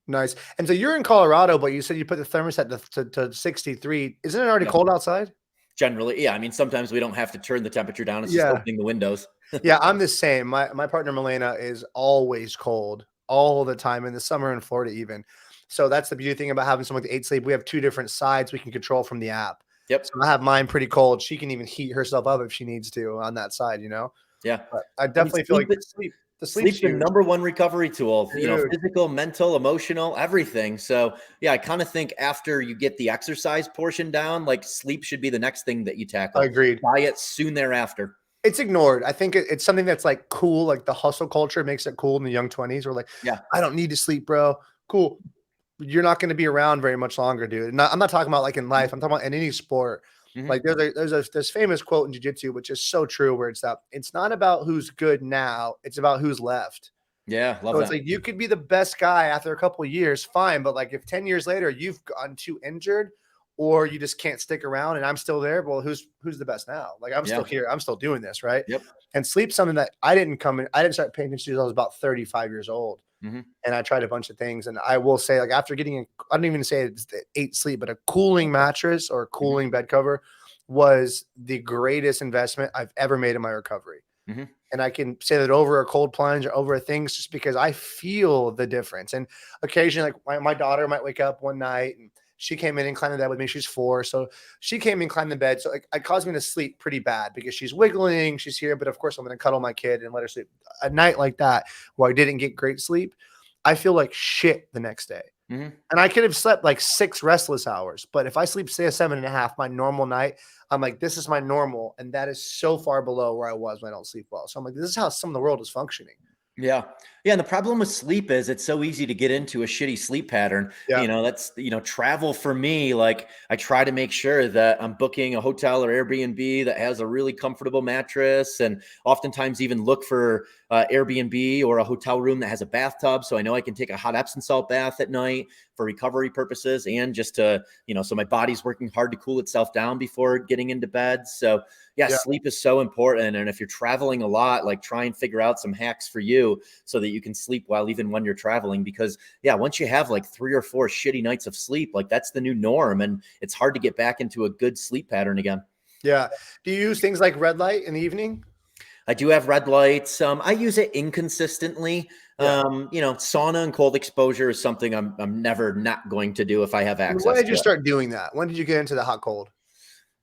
Nice. And so you're in Colorado, but you said you put the thermostat to 63. Isn't it already Yeah. cold outside? Generally, yeah. I mean, sometimes we don't have to turn the temperature down. It's just Yeah. opening the windows. Yeah, I'm the same. My partner Milena is always cold all the time in the summer in Florida even. So that's the beauty thing about having someone with 8 sleep. We have 2 different sides we can control from the app. Yep. So I have mine pretty cold. She can even heat herself up if she needs to on that side, you know? Yeah. But I I mean, definitely feel like the sleep's sleep's the huge. number one recovery tool, Dude, physical, mental, emotional, everything. So yeah, I kind of think after you get the exercise portion down, like sleep should be the next thing that you tackle. agreed. Diet soon thereafter. It's ignored. I think it's something that's like cool, like the hustle culture makes it cool in the young 20s. We're like, Yeah. I don't need to sleep, bro. Cool. You're not going to be around very much longer, dude. I'm not talking about like in life. I'm talking about in any sport. Hmm. Like there's this famous quote in jiu-jitsu, which is so true, where it's that it's not about who's good now, it's about who's left. Yeah. Love So it's that. like you could be the best guy after a couple of years, fine. But like if 10 years later you've gotten too injured or you just can't stick around and I'm still there, well, who's the best now? Like I'm still Yeah. here. I'm still doing this, right? Yep. And sleep's something that I didn't start paying attention to until I was about 35 years old. Hmm. And I tried a bunch of things. And I will say, like after getting, I don't even say it's the 8 sleep, but a cooling mattress or a Hmm. cooling bed cover was the greatest investment I've ever made in my recovery. Hmm. And I can say that over a cold plunge or over things just because I feel the difference. And occasionally, like my daughter might wake up one night and she came in and climbed the bed with me. She's 4. So she came and climbed the bed. So like, it caused me to sleep pretty bad because she's wiggling, she's here. But of course, I'm going to cuddle my kid and let her sleep. A night like that where I didn't get great sleep, I feel like shit the next day. Hmm. And I could have slept like 6 restless hours. But if I sleep, say, a 7.5, my normal night, I'm like, this is my normal. And that is so far below where I was when I don't sleep well. So I'm like, this is how some of the world is functioning. Yeah. Yeah. And the problem with sleep is it's so easy to get into a shitty sleep pattern. Yeah. That's, travel for me. Like I try to make sure that I'm booking a hotel or Airbnb that has a really comfortable mattress and oftentimes even look for Airbnb or a hotel room that has a bathtub. So I know I can take a hot Epsom salt bath at night for recovery purposes and just to, so my body's working hard to cool itself down before getting into bed. So yeah, Yeah. sleep is so important. And if you're traveling a lot, like try and figure out some hacks for you so that you can sleep well, even when you're traveling, because yeah, once you have like 3 or 4 shitty nights of sleep, like that's the new norm. And it's hard to get back into a good sleep pattern again. Yeah. Do you use things like red light in the evening? I do have red lights. I use it inconsistently. Yeah. Sauna and cold exposure is something I'm never not going to do if I have When access did to you it. start doing that? When did you get into the hot cold?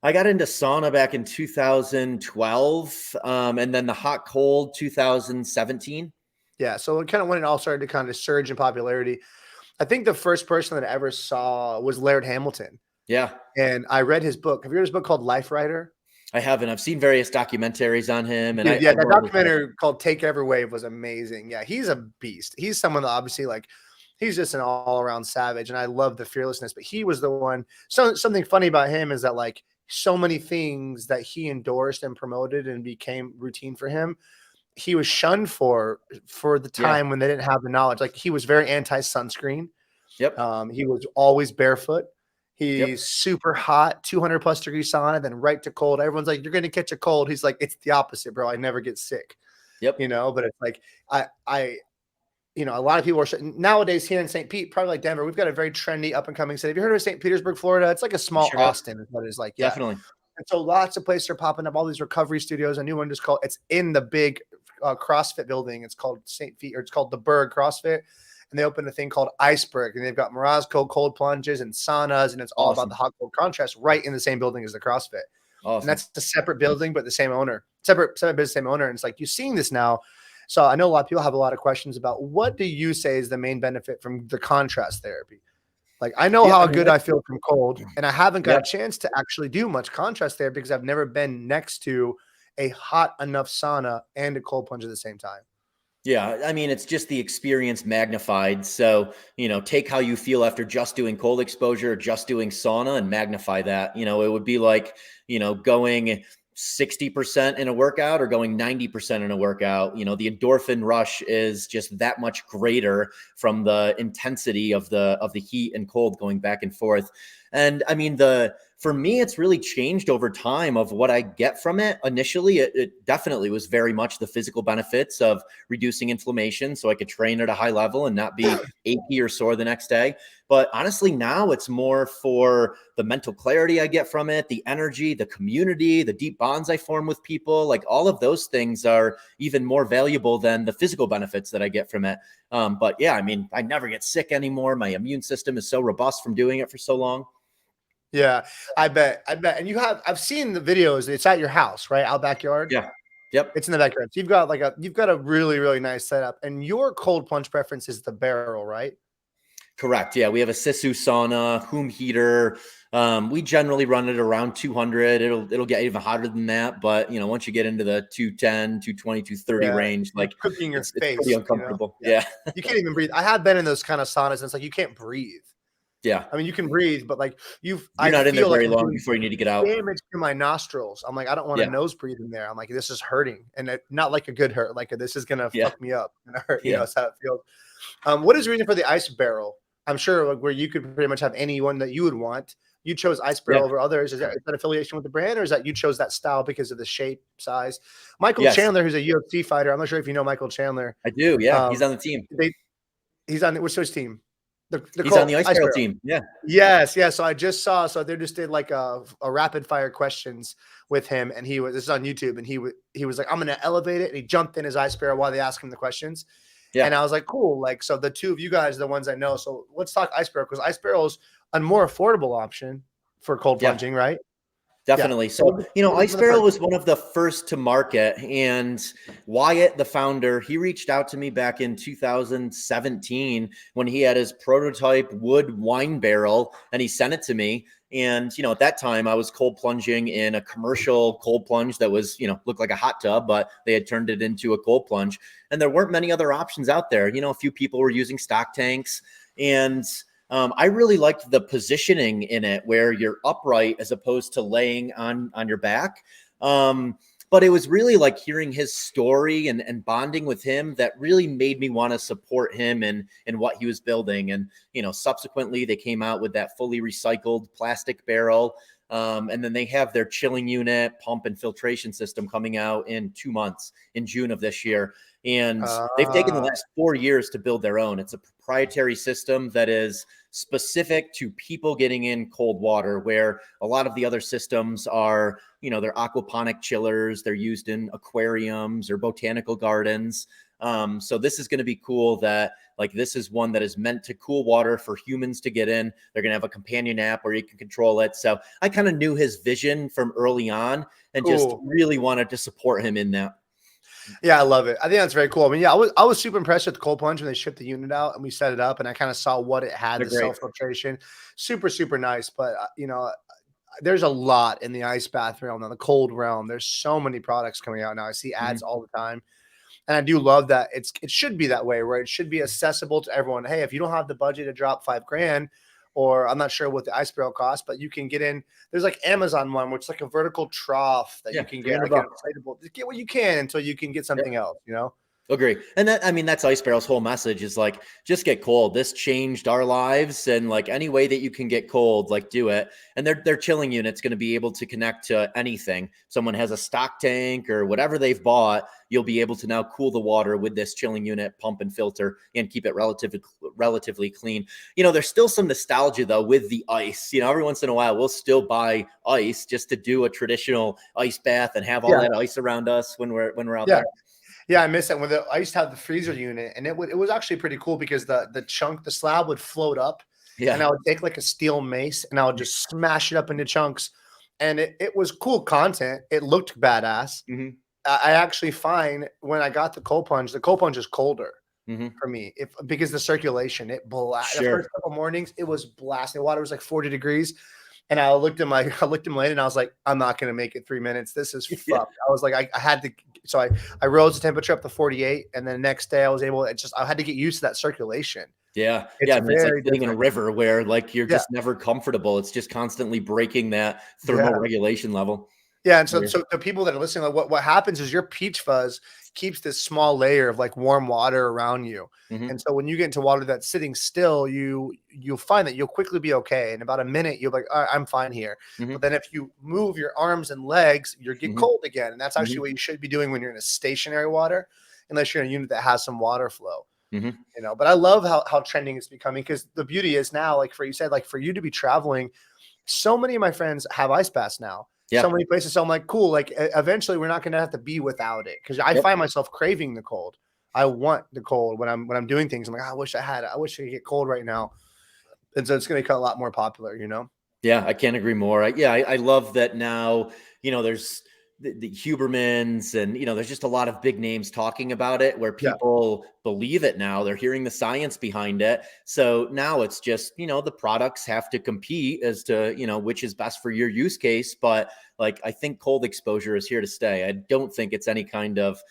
I got into sauna back in 2012, and then the hot cold 2017. Yeah. So kind of when it all started to kind of surge in popularity, I think the first person that I ever saw was Laird Hamilton. Yeah, And I read his book. Have you read his book called Life Writer? I haven't. I've seen various documentaries on him, and Dude, I yeah, that love his work. documentary called Take Every Wave was amazing. Yeah, he's a beast. He's someone that obviously like he's just an all-around savage, and I love the fearlessness. But he was the one. So something funny about him is that like so many things that he endorsed and promoted and became routine for him, he was shunned for the Yeah. time when they didn't have the knowledge. Like he was very anti-sunscreen. Yep. He was always barefoot. Yep. He's super hot, 200 plus degree sauna, then right to cold. Everyone's like, you're going to catch a cold. He's like, it's the opposite, bro. I never get sick, Yep. but it's like, a lot of people are nowadays here in St. Pete, probably like Denver. We've got a very trendy up and coming city. Have you heard of St. Petersburg, Florida? It's like a I small sure have. Austin is what it's like. Yeah. Definitely. And so lots of places are popping up, all these recovery studios. A new one just called, it's in the big CrossFit building. It's called St. Feet, or it's called the Berg CrossFit. And they opened a thing called Iceberg, and they've got Morozco cold plunges and saunas, and it's all about Awesome. the hot cold contrast right in the same building as the CrossFit. And Awesome. that's a separate building, but the same owner, separate business, same owner. And it's like, you're seeing this now. So I know a lot of people have a lot of questions about, what do you say is the main benefit from the contrast therapy? Like, I know how good I feel from cold, and I haven't got a chance to actually do much contrast therapy because I've never been next to a hot enough sauna and a cold plunge at the same time. Yeah, I mean, it's just the experience magnified. So, take how you feel after just doing cold exposure, just doing sauna, and magnify that. It would be like, going 60% in a workout or going 90% in a workout. The endorphin rush is just that much greater from the intensity of the heat and cold going back and forth. And I mean, for me, it's really changed over time of what I get from it. Initially, it definitely was very much the physical benefits of reducing inflammation so I could train at a high level and not be achy or sore the next day. But honestly, now it's more for the mental clarity I get from it, the energy, the community, the deep bonds I form with people. Like, all of those things are even more valuable than the physical benefits that I get from it. But yeah, I mean, I never get sick anymore. My immune system is so robust from doing it for so long. Yeah, I bet. And I've seen the videos. It's at your house, right? Out backyard. Yeah. Yep. It's in the backyard. So you've got a really, really nice setup, and your cold plunge preference is the barrel, right? Correct. Yeah. We have a Sisu sauna, Hume heater. We generally run it around 200. It'll get even hotter than that. But, once you get into the 210, 220, 230 range, like, cooking your it's face, pretty uncomfortable. Yeah. You can't even breathe. I have been in those kind of saunas, and it's like, you can't breathe. Yeah. I mean, you can breathe, but like you're not in there very long before you need to get out. Damage to my nostrils. I'm like, I don't want to nose breathe in there. I'm like, this is hurting, and not like a good hurt. Like, this is gonna fuck me up. Gonna hurt. That's how it feels. What is the reason for the ice barrel? I'm sure, like, where you could pretty much have anyone that you would want. You chose ice barrel over others. Is that affiliation with the brand, or is that you chose that style because of the shape, size? Michael Chandler, who's a UFC fighter. I'm not sure if you know Michael Chandler. I do. Yeah, he's on the team. He's on which team? He's on the ice barrel team. Yeah. Yes. Yeah. So I just saw, they just did like a rapid fire questions with him. And this is on YouTube. And he was like, I'm going to elevate it. And he jumped in his ice barrel while they asked him the questions. Yeah. And I was like, cool. Like, so the two of you guys are the ones I know. So let's talk ice barrel, because ice barrel is a more affordable option for cold plunging, right? Definitely. Yeah. So, Ice Barrel was one of the first to market, and Wyatt, the founder, he reached out to me back in 2017 when he had his prototype wood wine barrel, and he sent it to me. And, at that time I was cold plunging in a commercial cold plunge that was, looked like a hot tub, but they had turned it into a cold plunge, and there weren't many other options out there. A few people were using stock tanks, and I really liked the positioning in it where you're upright as opposed to laying on your back. But it was really like hearing his story and bonding with him that really made me want to support him in what he was building. And, subsequently they came out with that fully recycled plastic barrel. And then they have their chilling unit, pump, and filtration system coming out in 2 months, in June of this year. And they've taken the last 4 years to build their own. It's a proprietary system that is specific to people getting in cold water, where a lot of the other systems are, they're aquaponic chillers. They're used in aquariums or botanical gardens. So this is going to be cool that, like, this is one that is meant to cool water for humans to get in. They're going to have a companion app where you can control it. So I kind of knew his vision from early on and just really wanted to support him in that. Yeah, I love it. I think that's very cool. I mean, yeah, I was super impressed with the cold plunge when they shipped the unit out and we set it up, and I kind of saw what it had, the self-filtration. Super, super nice. But, there's a lot in the ice bath realm, now the cold realm. There's so many products coming out now. I see ads all the time. And I do love that it should be that way, where it should be accessible to everyone. Hey, if you don't have the budget to drop $5,000, or I'm not sure what the ice barrel costs, but you can get in. There's like Amazon one, which is like a vertical trough that you can get, like an inflatable. Get what you can until you can get something else, Agree. And that, I mean, that's Ice Barrel's whole message is like, just get cold. This changed our lives. And like any way that you can get cold, like do it. And their chilling unit's going to be able to connect to anything. Someone has a stock tank or whatever they've bought, you'll be able to now cool the water with this chilling unit, pump and filter, and keep it relatively clean. You know, there's still some nostalgia though with the ice. You know, every once in a while we'll still buy ice just to do a traditional ice bath and have all that ice around us when we're out there. Yeah, I miss that. I used to have the freezer unit, and it was actually pretty cool because the slab would float up, and Yeah. I would take like a steel mace and I would just smash it up into chunks, and it was cool content. It looked badass. Mhm. I actually find when I got the cold plunge is colder Mhm. for me because the circulation the Sure. first couple mornings it was blasting. The water was like 40 degrees. And I looked him later and I was like, I'm not going to make it 3 minutes. This is Yeah. fucked. I was like, I had to. So I rose the temperature up to 48. And then the next day I had to get used to that circulation. Yeah. It's Yeah. I mean, it's like very sitting in a different. river where like you're Yeah. just never comfortable. It's just constantly breaking that thermal Yeah. regulation level. Yeah. And so Yeah. the people that are listening, like what happens is your peach fuzz keeps this small layer of like warm water around you. Mhm. And so when you get into water that's sitting still, you'll find that you'll quickly be okay. In about a minute, you'll be like, all right, I'm fine here. Mhm. But then if you move your arms and legs, you get Mhm. cold again. And that's actually Mhm. what you should be doing when you're in a stationary water, unless you're in a unit that has some water flow. Mhm. But I love how trending is becoming because the beauty is now, like for you said, like for you to be traveling, so many of my friends have ice baths now. So Yeah. many places. So I'm like, cool. Like eventually, we're not going to have to be without it because I Yep. find myself craving the cold. I want the cold when I'm doing things. I'm like, I wish I had it. I wish I could get cold right now. And so it's going to become a lot more popular. Yeah, I can't agree more. I love that now, there's the Hubermans and, there's just a lot of big names talking about it where Yeah. people believe it now. They're hearing the science behind it. So now it's just, the products have to compete as to, which is best for your use case. But like, I think cold exposure is here to stay. I don't think it's any kind of,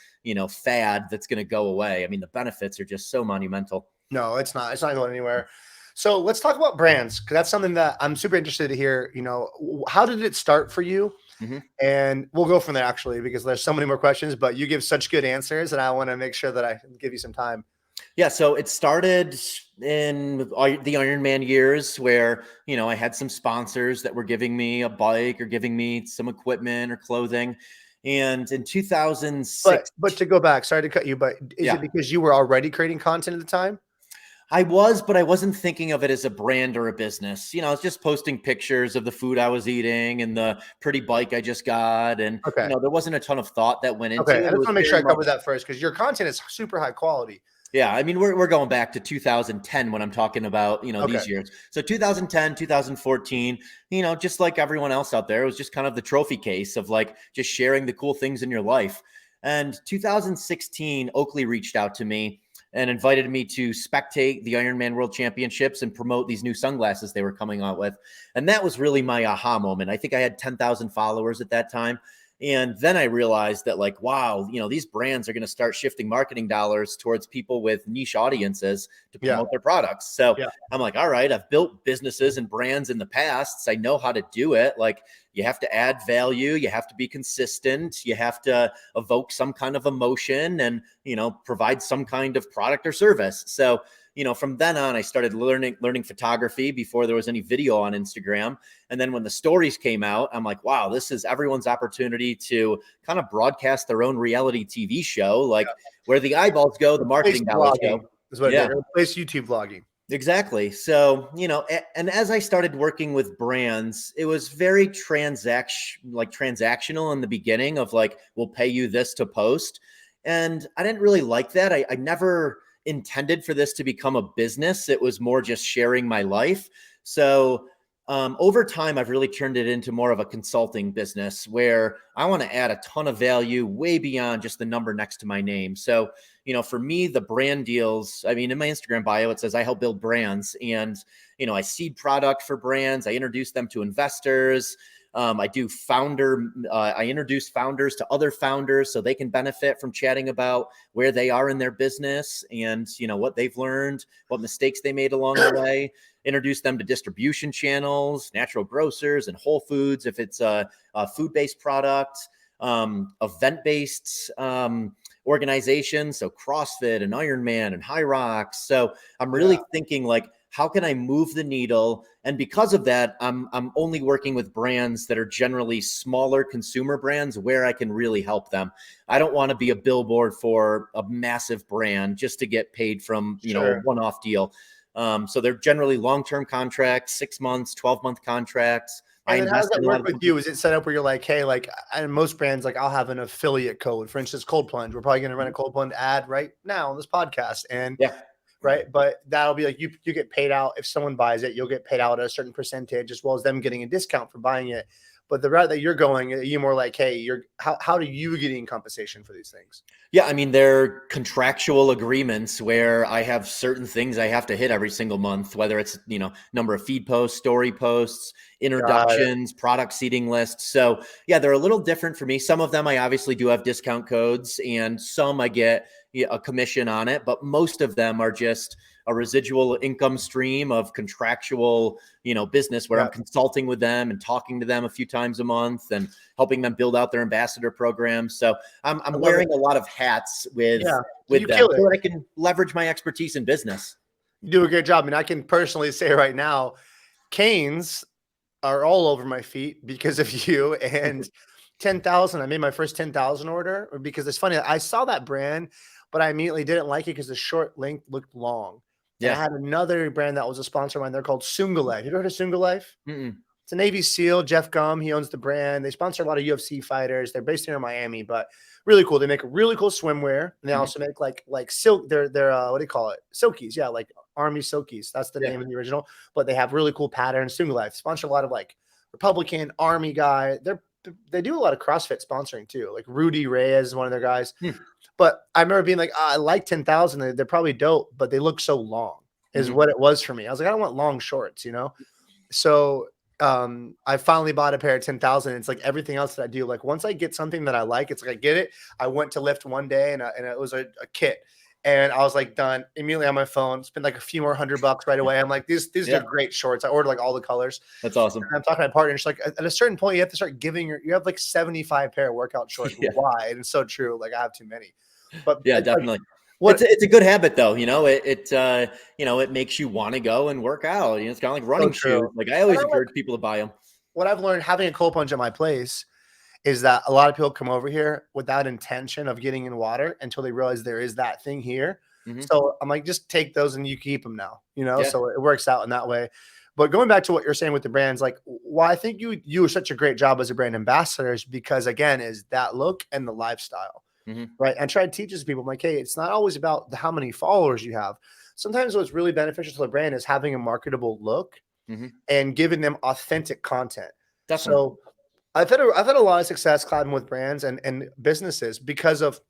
fad that's going to go away. I mean, the benefits are just so monumental. No, it's not. It's not going anywhere. So let's talk about brands because that's something that I'm super interested to hear. How did it start for you? Mhm. And we'll go from there actually, because there's so many more questions, but you give such good answers and I want to make sure that I give you some time. Yeah, so it started in the Ironman years where, I had some sponsors that were giving me a bike or giving me some equipment or clothing. And in 2006, But to go back, sorry to cut you, but is it yeah, because you were already creating content at the time? but I wasn't thinking of it as a brand or a business. I was just posting pictures of the food I was eating and the pretty bike I just got. And, Okay. there wasn't a ton of thought that went Okay. into I it. It just was want to make sure very I cover much. that first because your content is super high quality. Yeah, I mean, we're going back to 2010 when I'm talking about, Okay. these years. So 2010, 2014, just like everyone else out there, it was just kind of the trophy case of like just sharing the cool things in your life. And 2016, Oakley reached out to me and invited me to spectate the Ironman World Championships and promote these new sunglasses they were coming out with. And that was really my aha moment. I think I had 10,000 followers at that time. And then I realized that, like, wow, these brands are going to start shifting marketing dollars towards people with niche audiences to Yeah. promote their products. So Yeah. I'm like, all right, I've built businesses and brands in the past. So I know how to do it. Like, you have to add value, you have to be consistent, you have to evoke some kind of emotion and, provide some kind of product or service. So, from then on, I started learning photography before there was any video on Instagram. And then when the stories came out, I'm like, wow, this is everyone's opportunity to kind of broadcast their own reality TV show. Like where the eyeballs go, the marketing dollars Vlogging go. is what it Yeah, is. Replace YouTube vlogging. exactly. So, and as I started working with brands, it was very transactional in the beginning of like, we'll pay you this to post. And I didn't really like that. I never intended for this to become a business. It was more just sharing my life. So over time, I've really turned it into more of a consulting business where I want to add a ton of value way beyond just the number next to my name. So, for me, the brand deals, I mean, in my Instagram bio, it says I help build brands and, I seed product for brands. I introduce them to investors. I introduce founders to other founders so they can benefit from chatting about where they are in their business and, what they've learned, what mistakes they made along the way, introduce them to distribution channels, natural grocers and Whole Foods, if it's a food-based product, event-based organizations. So CrossFit and Ironman and High Rocks. So I'm really thinking like, how can I move the needle? And because of that, I'm only working with brands that are generally smaller consumer brands where I can really help them. I don't want to be a billboard for a massive brand just to get paid from, a one-off deal. So they're generally long-term contracts, 6 months, 12-month contracts. And then how does that work with you? Is it set up where you're like, hey, like, and most brands, like, I'll have an affiliate code. For instance, Cold Plunge. We're probably going to run a Cold Plunge ad right now on this podcast. And right. But that'll be like, you get paid out. If someone buys it, you'll get paid out a certain percentage, as well as them getting a discount for buying it. But the route that you're going, you're more like, hey, how do you get compensation for these things? Yeah, I mean, they're contractual agreements where I have certain things I have to hit every single month, whether it's, number of feed posts, story posts, introductions, product seeding lists. So yeah, they're a little different for me. Some of them I obviously do have discount codes, and some I get a commission on it, but most of them are just a residual income stream of contractual, business where I'm consulting with them and talking to them a few times a month and helping them build out their ambassador program. So I'm wearing a lot of hats with them so that I can leverage my expertise in business. You do a great job. And I can personally say right now, canes are all over my feet because of you. And 10,000, I made my first 10,000 order because it's funny. I saw that brand, but I immediately didn't like it because the short length looked long. Yeah. And I had another brand that was a sponsor of mine. They're called Sunga Life. You ever heard of Sunga Life? It's a Navy SEAL, Jeff Gum. He owns the brand. They sponsor a lot of UFC fighters. They're based here in Miami, but really cool. They make really cool swimwear. And they also make like silk. They're what do you call it? Silkies. Yeah. Like Army Silkies. That's the name of the original, but they have really cool patterns. Sunga Life sponsor a lot of like Republican Army guy. They do a lot of CrossFit sponsoring too. Like Rudy Reyes is one of their guys. But I remember being like, I like 10,000. They're probably dope, but they look so long is what it was for me. I was like, I don't want long shorts, So I finally bought a pair of 10,000. It's like everything else that I do. Like once I get something that I like, it's like I get it. I went to lift one day and it was a kit. And I was like done immediately on my phone, spent like a few more $100 right away. I'm like, these are great shorts. I ordered like all the colors. That's awesome. And I'm talking to my partner. She's like, at a certain point, you have to start giving you have like 75 pair of workout shorts. Why? And it's so true. Like I have too many. But yeah, definitely. It's a good habit though. It makes you want to go and work out. It's kind of like running shoes. Like I always encourage people to buy them. What I've learned having a Cold Plunge at my place is that a lot of people come over here without intention of getting in water until they realize there is that thing here. So I'm like, just take those and you keep them now, so it works out in that way. But going back to what you're saying with the brands, like why I think you are such a great job as a brand ambassador is because again, is that look and the lifestyle, right? And try to teach this to people. I'm like, hey, it's not always about how many followers you have. Sometimes what's really beneficial to the brand is having a marketable look and giving them authentic content. Definitely. So I've had a lot of success collabing with brands and businesses because of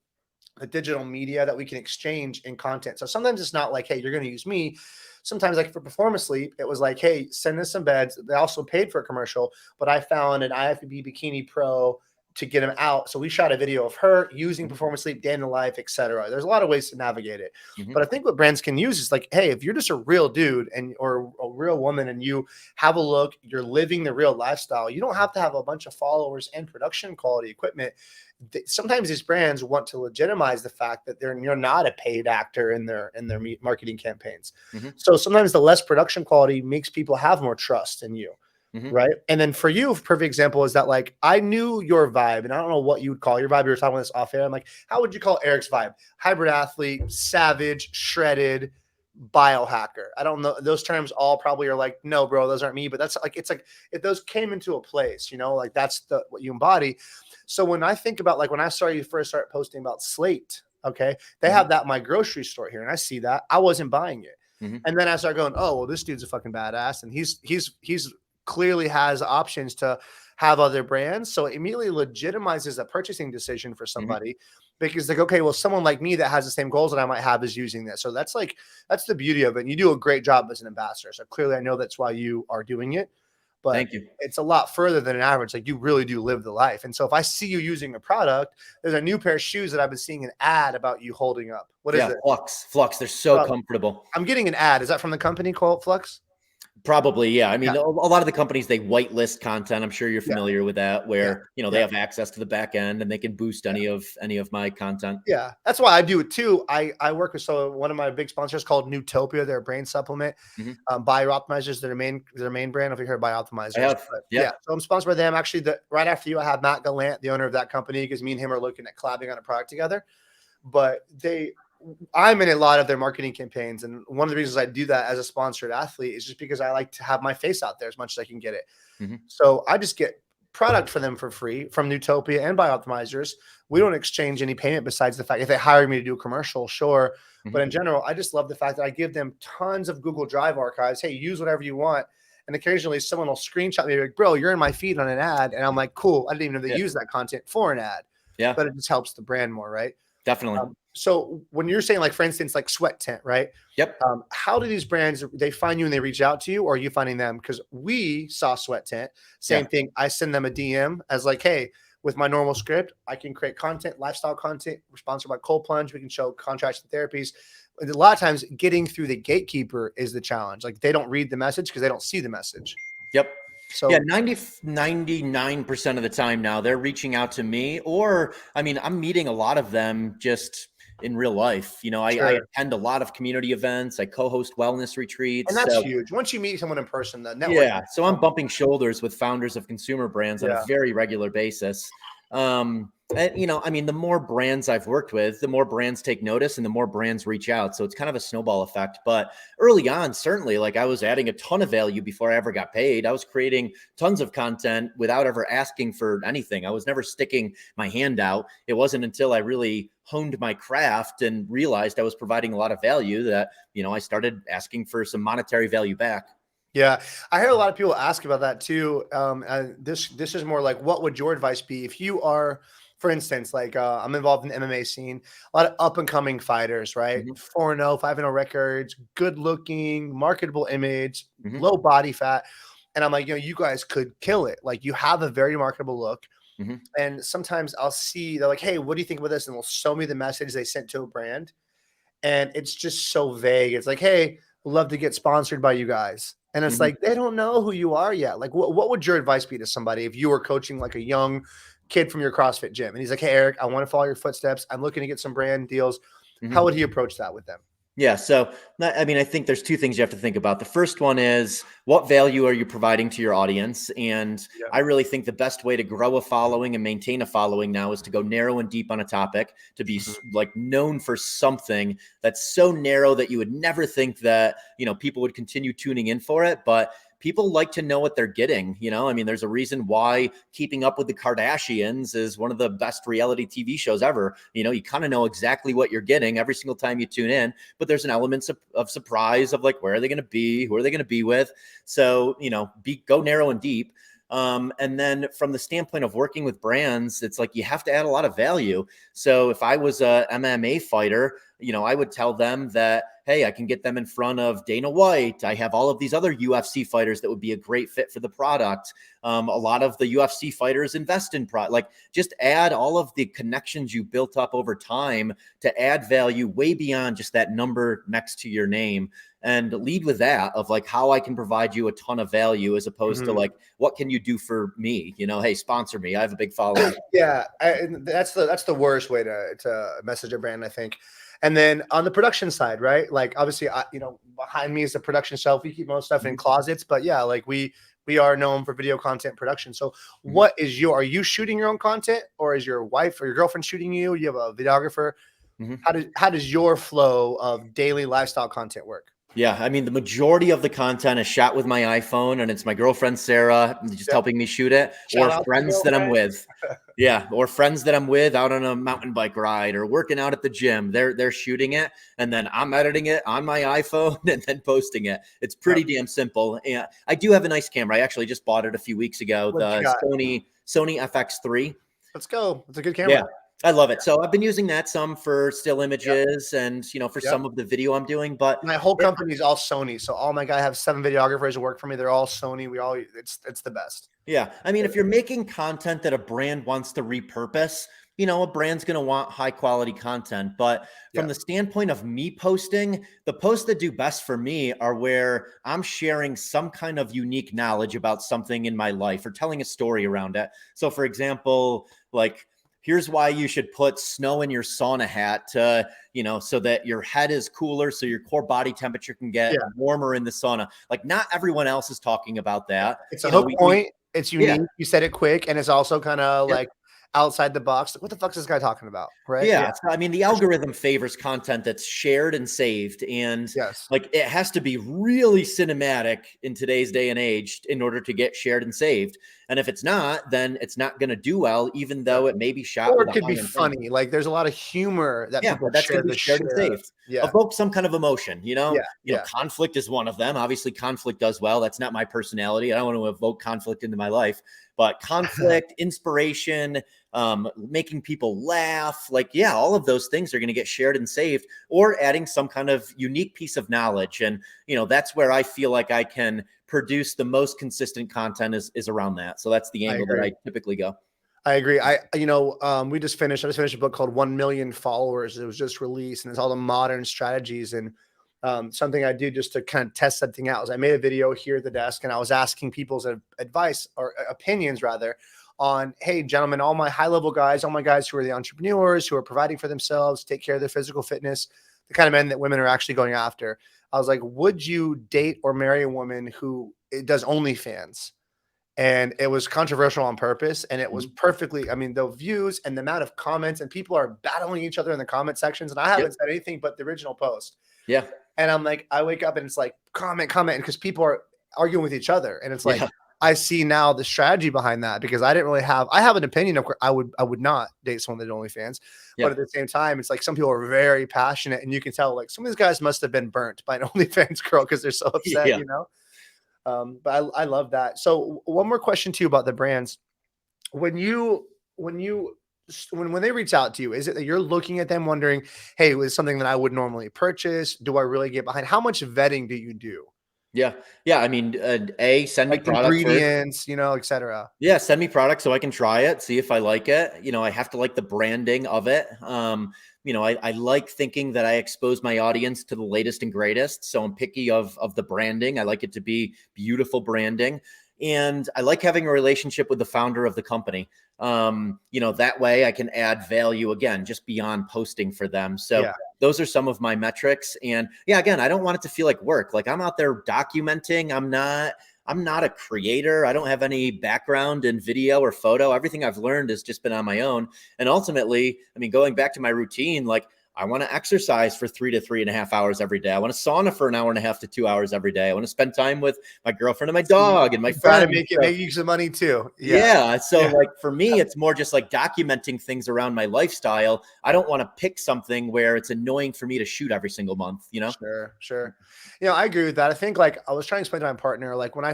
the digital media that we can exchange in content. So sometimes it's not like, hey, you're going to use me. Sometimes like for Performance Sleep, it was like, hey, send us some beds. They also paid for a commercial, but I found an IFBB Bikini Pro to get them out. So we shot a video of her using Performance Sleep, day in the life, etc. There's a lot of ways to navigate it. But I think what brands can use is like, hey, if you're just a real dude or a real woman and you have a look, you're living the real lifestyle. You don't have to have a bunch of followers and production quality equipment. Sometimes these brands want to legitimize the fact that you're not a paid actor in their marketing campaigns. So sometimes the less production quality makes people have more trust in you. Right. And then for you, perfect example is that like I knew your vibe, and I don't know what you would call your vibe. You were talking about this off air. I'm like, how would you call Eric's vibe? Hybrid athlete, savage, shredded, biohacker. I don't know. Those terms all probably are like, no, bro, those aren't me. But that's like, it's like if those came into a place, like that's what you embody. So when I think about like when I saw you first start posting about Slate, okay, they have that in my grocery store here, and I see that I wasn't buying it. And then I start going, oh, well, this dude's a fucking badass, and he's clearly has options to have other brands. So it immediately legitimizes a purchasing decision for somebody because like, okay, well, someone like me that has the same goals that I might have is using this. So that's the beauty of it. And you do a great job as an ambassador. So clearly I know that's why you are doing it, but thank you. It's a lot further than an average. Like you really do live the life. And so if I see you using a product, there's a new pair of shoes that I've been seeing an ad about you holding up. What is it? Flux. They're so comfortable. I'm getting an ad. Is that from the company called Flux? Probably, yeah. I mean, Yeah, a lot of the companies, they whitelist content. I'm sure you're yeah, familiar with that, yeah, where, they yeah. have access to the back end and they can boost Yeah. any of my content. Yeah, that's why I do it too. I work with one of my big sponsors called Newtopia. They're a brain supplement. Mhm. Biooptimizers, their main brand. If you heard I Biooptimizers, have, but yeah. yeah, so I'm sponsored by them. Actually, right after you, I have Matt Gallant, the owner of that company, because me and him are looking at collabing on a product together. But I'm in a lot of their marketing campaigns, and one of the reasons I do that as a sponsored athlete is just because I like to have my face out there as much as I can get it. Mhm. So I just get product for them for free from Newtopia and Biooptimizers. We don't exchange any payment besides the fact if they hire me to do a commercial, sure. Mhm. But in general, I just love the fact that I give them tons of Google Drive archives. Hey, use whatever you want. And occasionally someone will screenshot me like, bro, you're in my feed on an ad. And I'm like, cool. I didn't even know they Yeah. use that content for an ad, Yeah, but it just helps the brand more, right? definitely. So when you're saying, like, for instance, like Sweat Tent, right? Yep. How do these brands, they find you and they reach out to you, or are you finding them? Because we saw Sweat Tent, Yeah. same thing. I send them a DM as like, hey, with my normal script, I can create content, lifestyle content. We're sponsored by Cold Plunge. We can show contraction therapies. And a lot of times, getting through the gatekeeper is the challenge. Like, they don't read the message because they don't see the message. Yep. Yeah, So 99% of the time now they're reaching out to me, or I mean, I'm meeting a lot of them just in real life. I sure, attend a lot of community events. I co-host wellness and retreats. that's So huge. Once you meet someone in person, the networking yeah, is so so I'm much bumping more. shoulders with founders of consumer brands on a Yeah, very regular basis. And I mean, the more brands I've worked with, the more brands take notice and the more brands reach out. So it's kind of a snowball effect. But early on, certainly, like I was adding a ton of value before I ever got paid. I was creating tons of content without ever asking for anything. I was never sticking my hand out. It wasn't until I really honed my craft and realized I was providing a lot of value that, I started asking for some monetary value back. yeah. I hear a lot of people ask about that too. This is more like, what would your advice be if you are, for instance, like, I'm involved in the MMA scene, a lot of up and coming fighters, right? Mhm. 4-0, 5-0 records, good looking, marketable image, Mhm. low body fat. And I'm like, you guys could kill it. Like, you have a very marketable look. Mhm. And sometimes I'll see, they're like, hey, what do you think about this? And they'll show me the message they sent to a brand. And it's just so vague. It's like, hey, love to get sponsored by you guys. And it's Mhm. like, they don't know who you are yet. Like, what would your advice be to somebody if you were coaching like a young kid from your CrossFit gym? And he's like, hey, Eric, I want to follow your footsteps. I'm looking to get some brand deals. How Mhm. would he approach that with them? Yeah. So, I mean, I think there's two things you have to think about. The first one is what value are you providing to your audience? And Yeah. I really think the best way to grow a following and maintain a following now is to go narrow and deep on a topic, to be Mhm. like known for something that's so narrow that you would never think that, people would continue tuning in for it. But people like to know what they're getting. I mean, there's a reason why Keeping Up with the Kardashians is one of the best reality TV shows ever. You kind of know exactly what you're getting every single time you tune in, but there's an element of surprise of like, where are they going to be? Who are they going to be with? So, go narrow and deep. And then from the standpoint of working with brands, it's like you have to add a lot of value. So if I was a MMA fighter, I would tell them that, hey, I can get them in front of Dana White. I have all of these other UFC fighters that would be a great fit for the product. A lot of the UFC fighters invest in product. Like, just add all of the connections you built up over time to add value way beyond just that number next to your name, and lead with that of like how I can provide you a ton of value as opposed to Mhm. like, what can you do for me? Hey, sponsor me. I have a big following. Yeah, and that's the worst way to message a brand, I think. And then on the production side, right? Like, obviously, behind me is the production shelf. We keep most stuff in Mhm. closets, but yeah, like we are known for video content production. So, Mhm. are you shooting your own content, or is your wife or your girlfriend shooting you? You have a videographer. Mhm. How does your flow of daily lifestyle content work? Yeah, I mean, the majority of the content is shot with my iPhone, and it's my girlfriend Sarah just Yep. helping me shoot it, Shout or out to the friends that I'm girlfriend. with. Yeah, or friends that I'm with out on a mountain bike ride or working out at the gym. They're shooting it, and then I'm editing it on my iPhone and then posting it. It's Yep. pretty damn simple. And I do have a nice camera. I actually just bought it a few weeks ago, What you the got? Sony FX3. Let's go. It's a good Yeah, camera. I love it. So I've been using that some for still Yep. images and for Yep. some of the video I'm doing, but My whole company is all Sony. So all my guy, I have 7 videographers who work for me. They're all Sony. It's the best. yeah. I mean, Yeah. if you're making content that a brand wants to repurpose, a brand's going to want high quality content. But from Yeah. the standpoint of me posting, the posts that do best for me are where I'm sharing some kind of unique knowledge about something in my life or telling a story around it. So for example, like, here's why you should put snow in your sauna hat to, so that your head is cooler, so your core body temperature can get Yeah. warmer in the sauna. Like, not everyone else is talking about that. It's a hook point. It's Yeah. unique. You said it quick, and it's also kind of Yep. like outside the box. Like, what the fuck is this guy talking about? Right? Yeah. Yeah. So, I mean, the For sure. algorithm favors content that's shared and saved. And Yes. like, it has to be really cinematic in today's day and age in order to get shared and saved. And if it's not, then it's not going to do well, even Yeah. though it may be shot Or with it a could be high end camera. funny. Like there's a lot of humor that Yeah, people but that's going share to be to shared and share. saved. Yeah. Evoke some kind of emotion, Yeah. Yeah. conflict is one of them. Obviously, conflict does well. That's not my personality. I don't want to evoke conflict into my life, but conflict, inspiration, making people laugh, like, yeah, all of those things are going to get shared and saved, or adding some kind of unique piece of knowledge. And, that's where I feel like I can produce the most consistent content is around that. So that's the angle that I typically go. I agree. I just finished a book called 1 Million Followers. It was just released, and it's all the modern strategies. And something I do just to kind of test something out is I made a video here at the desk, and I was asking people's advice or opinions rather on, hey, gentlemen, all my high level guys, all my guys who are the entrepreneurs who are providing for themselves, take care of their physical fitness, the kind of men that women are actually going after. I was like, would you date or marry a woman who does OnlyFans? And it was controversial on purpose. And it was perfectly, I mean, the views and the amount of comments, and people are battling each other in the comment sections. And I haven't said anything but the original post. Yeah. And I'm like, I wake up and it's like, comment, because people are arguing with each other. And it's like, I see now the strategy behind that, because I have an opinion of I would not date someone that did OnlyFans. But at the same time, it's like some people are very passionate, and you can tell like some of these guys must have been burnt by an OnlyFans girl because they're so upset, But I love that. So one more question to you about the brands. When they reach out to you, is it that you're looking at them wondering, hey, was something that I would normally purchase? Do I really get behind? How much vetting do you do? Yeah. Yeah. I mean, send me Like products first. ingredients, et cetera. Yeah. Send me products so I can try it, see if I like it. I have to like the branding of it. I like thinking that I expose my audience to the latest and greatest. So I'm picky of the branding. I like it to be beautiful branding. And I like having a relationship with the founder of the company. That way I can add value again, just beyond posting for them. So those are some of my metrics. And again, I don't want it to feel like work. Like, I'm out there documenting. I'm not a creator. I don't have any background in video or photo. Everything I've learned has just been on my own. And ultimately, I mean, going back to my routine, like, I want to exercise for 3 to 3.5 hours every day. I want to sauna for 1.5 hours to 2 hours every day. I want to spend time with my girlfriend and my dog and my friends. Make you some money too. So like, for me, it's more just like documenting things around my lifestyle. I don't want to pick something where it's annoying for me to shoot every single month, Sure. I agree with that. I think, like, I was trying to explain to my partner, like, when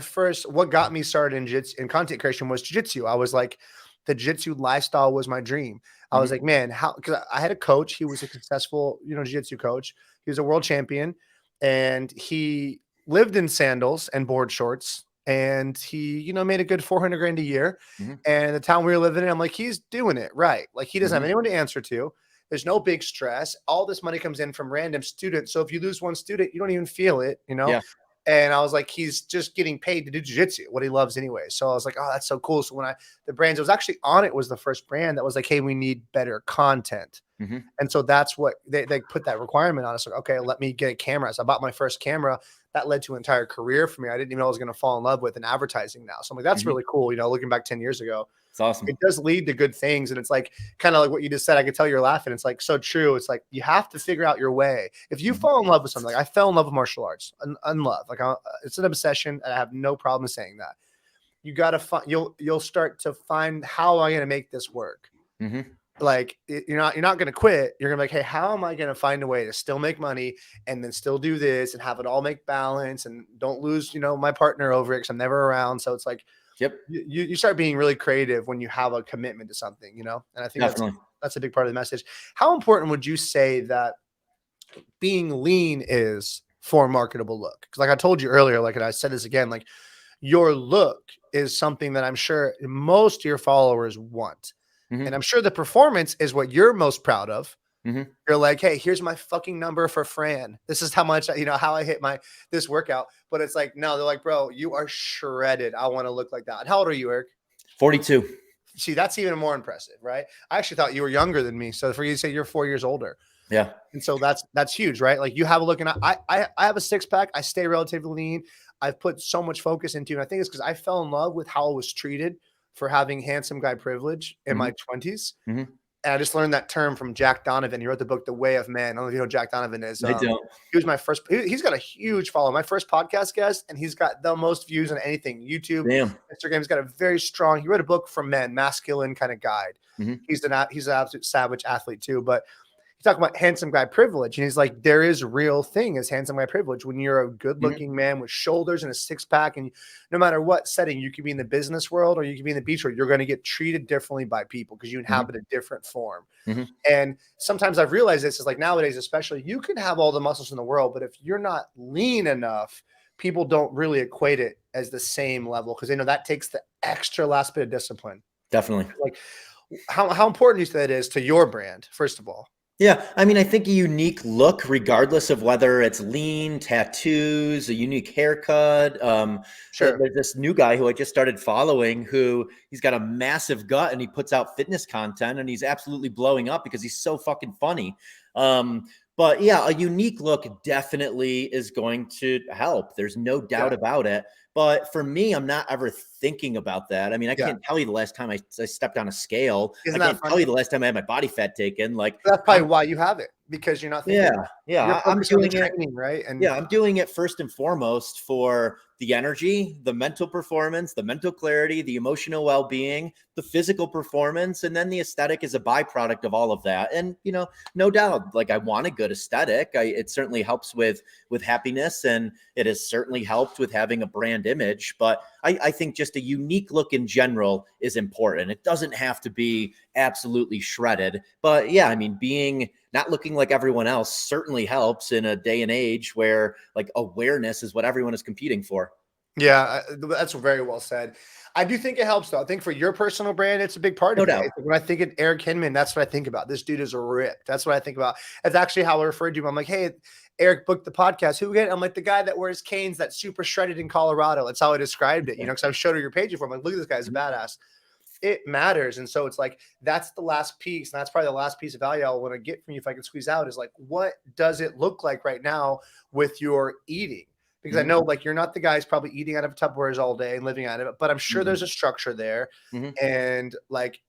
what got me started in content creation was jiu-jitsu. I was like, the jiu-jitsu lifestyle was my dream. I was like, man, because I had a coach. He was a successful, jiu-jitsu coach. He was a world champion, and he lived in sandals and board shorts, and he, made a good 400 grand a year. And the town we were living in, I'm like, he's doing it right. Like, he doesn't have anyone to answer to. There's no big stress. All this money comes in from random students. So if you lose one student, you don't even feel it, And I was like, he's just getting paid to do jiu-jitsu, what he loves anyway. So I was like, oh, that's so cool. So when the brands, it was actually On It was the first brand that was like, hey, we need better content. And so that's what they put that requirement on us. Like, okay, let me get a camera. So I bought my first camera. That led to an entire career for me. I didn't even know I was going to fall in love with advertising now. So I'm like, that's really cool. Looking back 10 years ago. It's awesome. It does lead to good things. And it's like, kind of like what you just said. I could tell you're laughing. It's like, so true. It's like, you have to figure out your way. If you fall in love with something, like I fell in love with martial arts, unlove, like it's an obsession. And I have no problem saying that. You got to find, you'll start to find, how am I going to make this work? Like, you're not going to quit. You're going to be like, hey, how am I going to find a way to still make money and then still do this and have it all make balance and don't lose, my partner over it because I'm never around. So it's like, you start being really creative when you have a commitment to something, and I think that's a big part of the message. How important would you say that being lean is for a marketable look? Because like I told you earlier, like, and I said this again, like, your look is something that I'm sure most of your followers want. Mhm. And I'm sure the performance is what you're most proud of. Mhm. You're like, hey, here's my fucking number for Fran. This is how much, how I hit this workout. But it's like, no, they're like, bro, you are shredded. I want to look like that. And how old are you, Eric? 42. See, that's even more impressive, right? I actually thought you were younger than me. So for you to say you're 4 years older. Yeah. And so that's huge, right? Like you have a look, and I have a six pack. I stay relatively lean. I've put so much focus into, and I think it's because I fell in love with how I was treated for having handsome guy privilege in my 20s. Mhm. And I just learned that term from Jack Donovan. He wrote the book The Way of Man. I don't know if you know who Jack Donovan is. I don't. He was my first. He's got a huge follow. My first podcast guest, and he's got the most views on anything. YouTube, Damn. Instagram. He's got a very strong. He wrote a book for men, masculine kind of guide. Mhm. He's an absolute savage athlete too. But he's talking about handsome guy privilege, and he's like, there is real thing as handsome guy privilege when you're a good looking man with shoulders and a six pack, and no matter what setting, you could be in the business world or you could be in the beach world, you're going to get treated differently by people because you inhabit a different form. And sometimes I've realized this is like nowadays, especially, you can have all the muscles in the world, but if you're not lean enough, people don't really equate it as the same level because they know that takes the extra last bit of discipline. Definitely. Like how important do you think that is to your brand, first of all? Yeah, I mean, I think a unique look, regardless of whether it's lean, tattoos, a unique haircut. Sure. There's this new guy who I just started following who he's got a massive gut and he puts out fitness content and he's absolutely blowing up because he's so fucking funny. But yeah, a unique look definitely is going to help. There's no doubt about it. But for me, I'm not ever thinking about that. I mean, I can't tell you the last time I stepped on a scale. Isn't I that can't funny? tell you the last time I had my body fat taken. Like That's probably why you have it, because you're not thinking. yeah. You're I'm focused on the doing it. training, right? And Yeah, I'm doing it first and foremost for the energy, the mental performance, the mental clarity, the emotional well-being, the physical performance, and then the aesthetic is a byproduct of all of that. And, no doubt, like I want a good aesthetic. It certainly helps with happiness, and it has certainly helped with having a brand image. But I think just a unique look in general is important. It doesn't have to be absolutely shredded. But yeah, I mean, not looking like everyone else certainly helps in a day and age where like awareness is what everyone is competing for. yeah, that's very well said. I do think it helps, though. I think for your personal brand, it's a big part No of it. doubt. When I think of Eric Hinman, that's what I think about. This dude is ripped. That's what I think about. That's actually how I referred to him. I'm like, hey, Eric booked the podcast. Who again? I'm like, the guy that wears canes that's super shredded in Colorado. That's how I described it, because I showed her your page before. I'm like, look at this guy. He's a badass. It matters. And so it's like, that's the last piece. And that's probably the last piece of value I want to get from you, if I can squeeze out, is like, what does it look like right now with your eating? Because I know like you're not the guy who's probably eating out of Tupperwares all day and living out of it, but I'm sure there's a structure there. And like,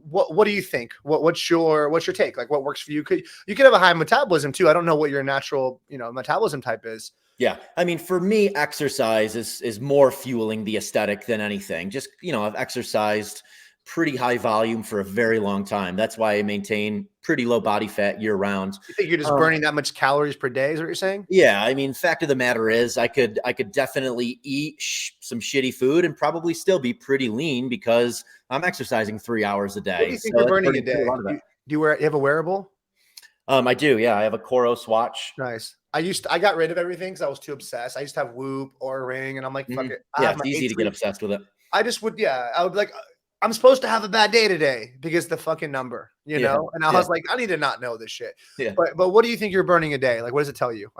what do you think? What's your take? Like what works for you? You could have a high metabolism too. I don't know what your natural, metabolism type is. Yeah. I mean, for me, exercise is more fueling the aesthetic than anything. Just, I've exercised pretty high volume for a very long time. That's why I maintain pretty low body fat year round. You think you're just burning that much calories per day is what you're saying? Yeah. I mean, fact of the matter is I could definitely eat some shitty food and probably still be pretty lean because I'm exercising 3 hours a day. What do you think you're burning a day? Do you have a wearable? I do. Yeah. I have a Coros watch. Nice. I got rid of everything because I was too obsessed. I used to have Whoop or Ring, and I'm like, fuck it. Yeah, it's easy to get obsessed with it. I would be like, I'm supposed to have a bad day today because the fucking number, know? And I was like, I need to not know this shit. Yeah. But what do you think you're burning a day? Like, what does it tell you?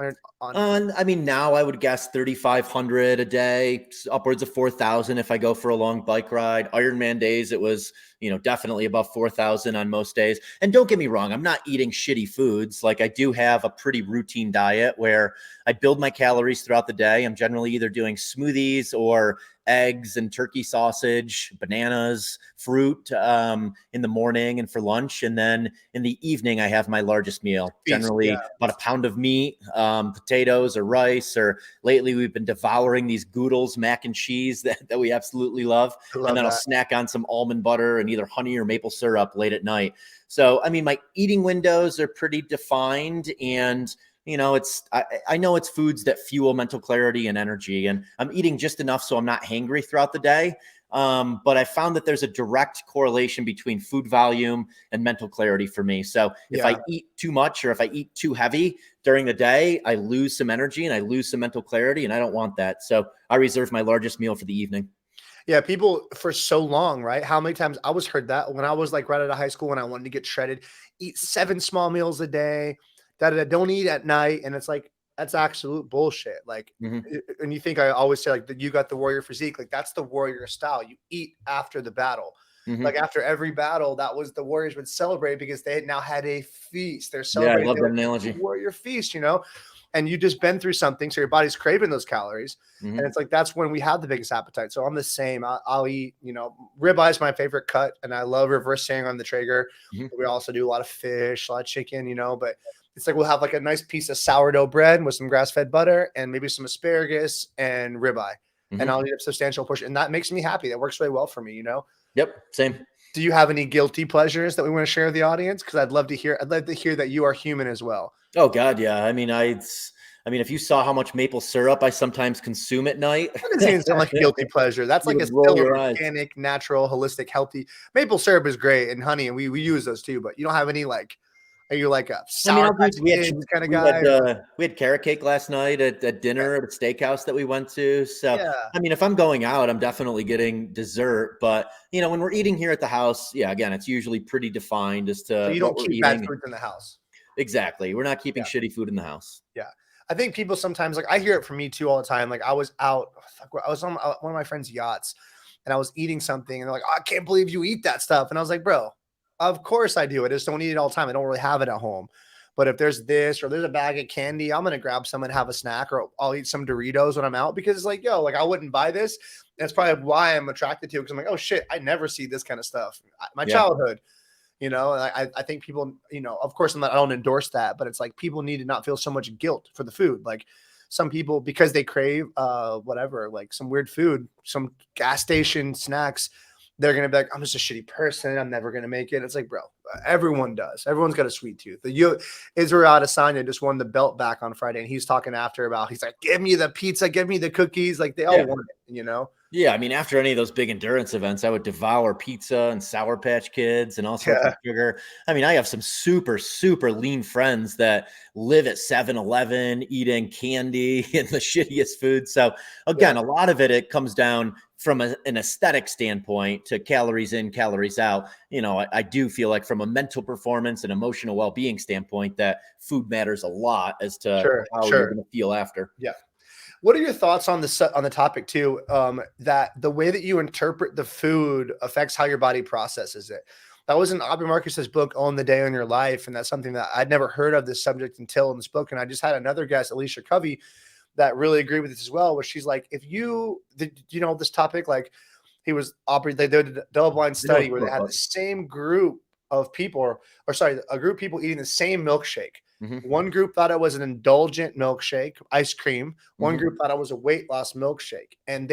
I mean, now I would guess 3,500 a day, upwards of 4,000 if I go for a long bike ride. Ironman days, it was, definitely above 4,000 on most days. And don't get me wrong, I'm not eating shitty foods. Like I do have a pretty routine diet where I build my calories throughout the day. I'm generally either doing smoothies or eggs and turkey sausage, bananas, fruit in the morning and for lunch. And then in the evening, I have my largest meal, generally about a pound of meat, potatoes or rice, or lately we've been devouring these Goodles mac and cheese that we absolutely love. And then I'll snack on some almond butter and either honey or maple syrup late at night. So, I mean, my eating windows are pretty defined, and I know it's foods that fuel mental clarity and energy, and I'm eating just enough so I'm not hangry throughout the day. But I found that there's a direct correlation between food volume and mental clarity for me. So if I eat too much or if I eat too heavy during the day, I lose some energy and I lose some mental clarity, and I don't want that. So I reserve my largest meal for the evening. Yeah, people for so long, right? How many times I was heard that when I was like right out of high school and I wanted to get shredded, eat 7 small meals a day, that don't eat at night. And it's like, that's absolute bullshit. Like, Mhm. and you think I always say like that you got the warrior physique, like that's the warrior style. You eat after the battle. Like Mhm. after every battle, that was the warriors would celebrate because they had now had a feast. They're Yeah, I celebrating love their that analogy. warrior feast, and you just been through something. So your body's craving those calories. And Mhm. it's like, that's when we have the biggest appetite. So I'm the same. I'll eat, ribeye is my favorite cut. And I love reverse saying on the Traeger. Mhm. We also do a lot of fish, a lot of chicken, but it's like, we'll have like a nice piece of sourdough bread with some grass-fed butter and maybe some asparagus and ribeye. And Mhm. I'll eat a substantial portion. And that makes me happy. That works really well for me. Yep, same. Do you have any guilty pleasures that we want to share with the audience? Because I'd love to hear that you are human as well. Oh god, yeah. I mean, if you saw how much maple syrup I sometimes consume at night, That doesn't even sound like a guilty pleasure. That's you like would a roll still your eyes. organic, natural, holistic, healthy. Maple syrup is great and honey, and we use those too. But you don't have any like, are you like a I mean, Sour I'll do Patch Kids kind of we guy? we had carrot cake last night at Okay. dinner at a steakhouse that we went to. So, Yeah. I mean, if I'm going out, I'm definitely getting dessert. But, when we're eating here at the house, yeah, again, it's usually pretty defined as So to you what don't we're keep bad eating. foods in the house. Exactly. We're not keeping Yeah. shitty food in the house. Yeah. I think people sometimes like I hear it from me too all the time. Like I was out, I was on one of my friend's yachts and I was eating something and they're like, oh, I can't believe you eat that stuff. And I was like, bro, of course I do. I just don't eat it all the time. I don't really have it at home. But if there's this or there's a bag of candy, I'm gonna grab some and have a snack, or I'll eat some Doritos when I'm out because it's like, yo, like I wouldn't buy this. That's probably why I'm attracted to it because I'm like, oh shit, I never see this kind of stuff. My Yeah. childhood, and I think people, of course, I don't endorse that, but it's like people need to not feel so much guilt for the food. Like some people, because they crave whatever, like some weird food, some gas station snacks, they're gonna be like, I'm just a shitty person. I'm never gonna make it. It's like, bro, everyone does. Everyone's got a sweet tooth. Israel Adesanya just won the belt back on Friday, and he's talking after about. He's like, give me the pizza, give me the cookies. Like they all Yeah. want it. Yeah, I mean, after any of those big endurance events, I would devour pizza and Sour Patch Kids and all sorts of Yeah, sugar. I mean, I have some super, super lean friends that live at 7-Eleven eating candy and the shittiest food. So yeah, again, a lot of it comes down from an aesthetic standpoint to calories in, calories out. I do feel like from a mental performance and emotional well-being standpoint that food matters a lot as to sure, how you're sure. going to feel after. Yeah. What are your thoughts on the topic too? That the way that you interpret the food affects how your body processes it. That was in Aubrey Marcus's book, Own the Day on Your Life, and that's something that I'd never heard of this subject until in this book. And I just had another guest, Alicia Covey, that really agreed with this as well. Where she's like, if you did, this topic, like he was Aubrey, they did a double blind I know what study you're where they talking had the about. same group of people, or sorry, a group of people eating the same milkshake. Mhm, One group thought it was an indulgent milkshake, ice cream. One mhm. group thought it was a weight loss milkshake. And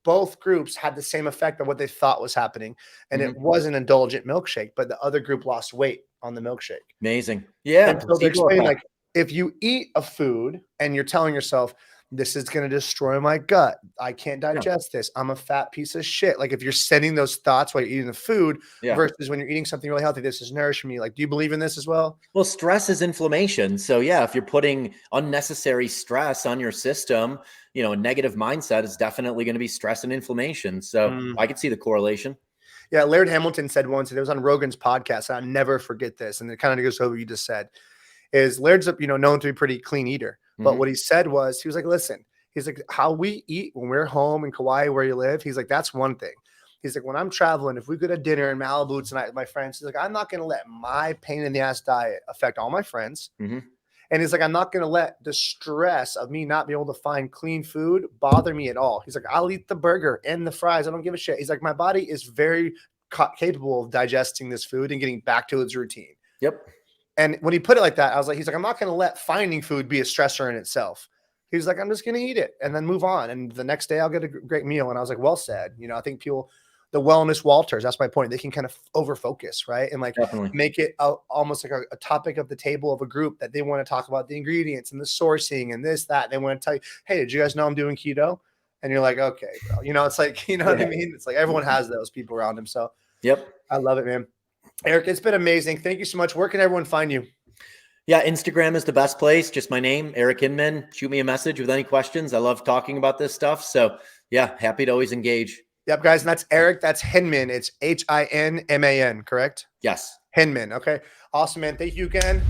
both groups had the same effect of what they thought was happening. And it Mhm. was an indulgent milkshake, but the other group lost weight on the milkshake. Amazing. Yeah, And so they placebo explain effect. like if you eat a food and you're telling yourself, this is going to destroy my gut. I can't Yeah, digest this. I'm a fat piece of shit. Like if you're sending those thoughts while you're eating the food yeah. versus when you're eating something really healthy, this is nourishing me. Like, do you believe in this as well? Well, stress is inflammation. So yeah, if you're putting unnecessary stress on your system, a negative mindset is definitely going to be stress and inflammation. So Mm. I could see the correlation. Yeah, Laird Hamilton said once, and it was on Rogan's podcast, and I'll never forget this, and it kind of goes over what you just said, is Laird's, known to be a pretty clean eater. But Hmm. what he said was, he was like, listen, he's like, how we eat when we're home in Kauai where you live, he's like, that's one thing. He's like, when I'm traveling, if we go to dinner in Malibu tonight with my friends, he's like, I'm not going to let my pain in the ass diet affect all my friends. Hmm. And he's like, I'm not going to let the stress of me not being able to find clean food bother me at all. He's like, I'll eat the burger and the fries. I don't give a shit. He's like, my body is very capable of digesting this food and getting back to its routine. Yep. And when he put it like that, I was like, he's like, I'm not going to let finding food be a stressor in itself. He's like, I'm just going to eat it and then move on. And the next day I'll get a great meal. And I was like, well said. I think people, the wellness Walters, that's my point. They can kind of over focus, right? And like Definitely. make it almost like a topic of the table of a group that they want to talk about the ingredients and the sourcing and this, that. And they want to tell you, hey, did you guys know I'm doing keto? And you're like, okay, bro. It's like, you know what I Yeah. mean? It's like everyone has those people around them. So Yep. I love it, man. Eric, it's been amazing. Thank you so much. Where can everyone find you? Yeah. Instagram is the best place. Just my name, Eric Hinman. Shoot me a message with any questions. I love talking about this stuff. So yeah, happy to always engage. Yep, guys. And that's Eric. That's Hinman. It's Hinman, correct? Yes. Hinman. Okay. Awesome, man. Thank you again.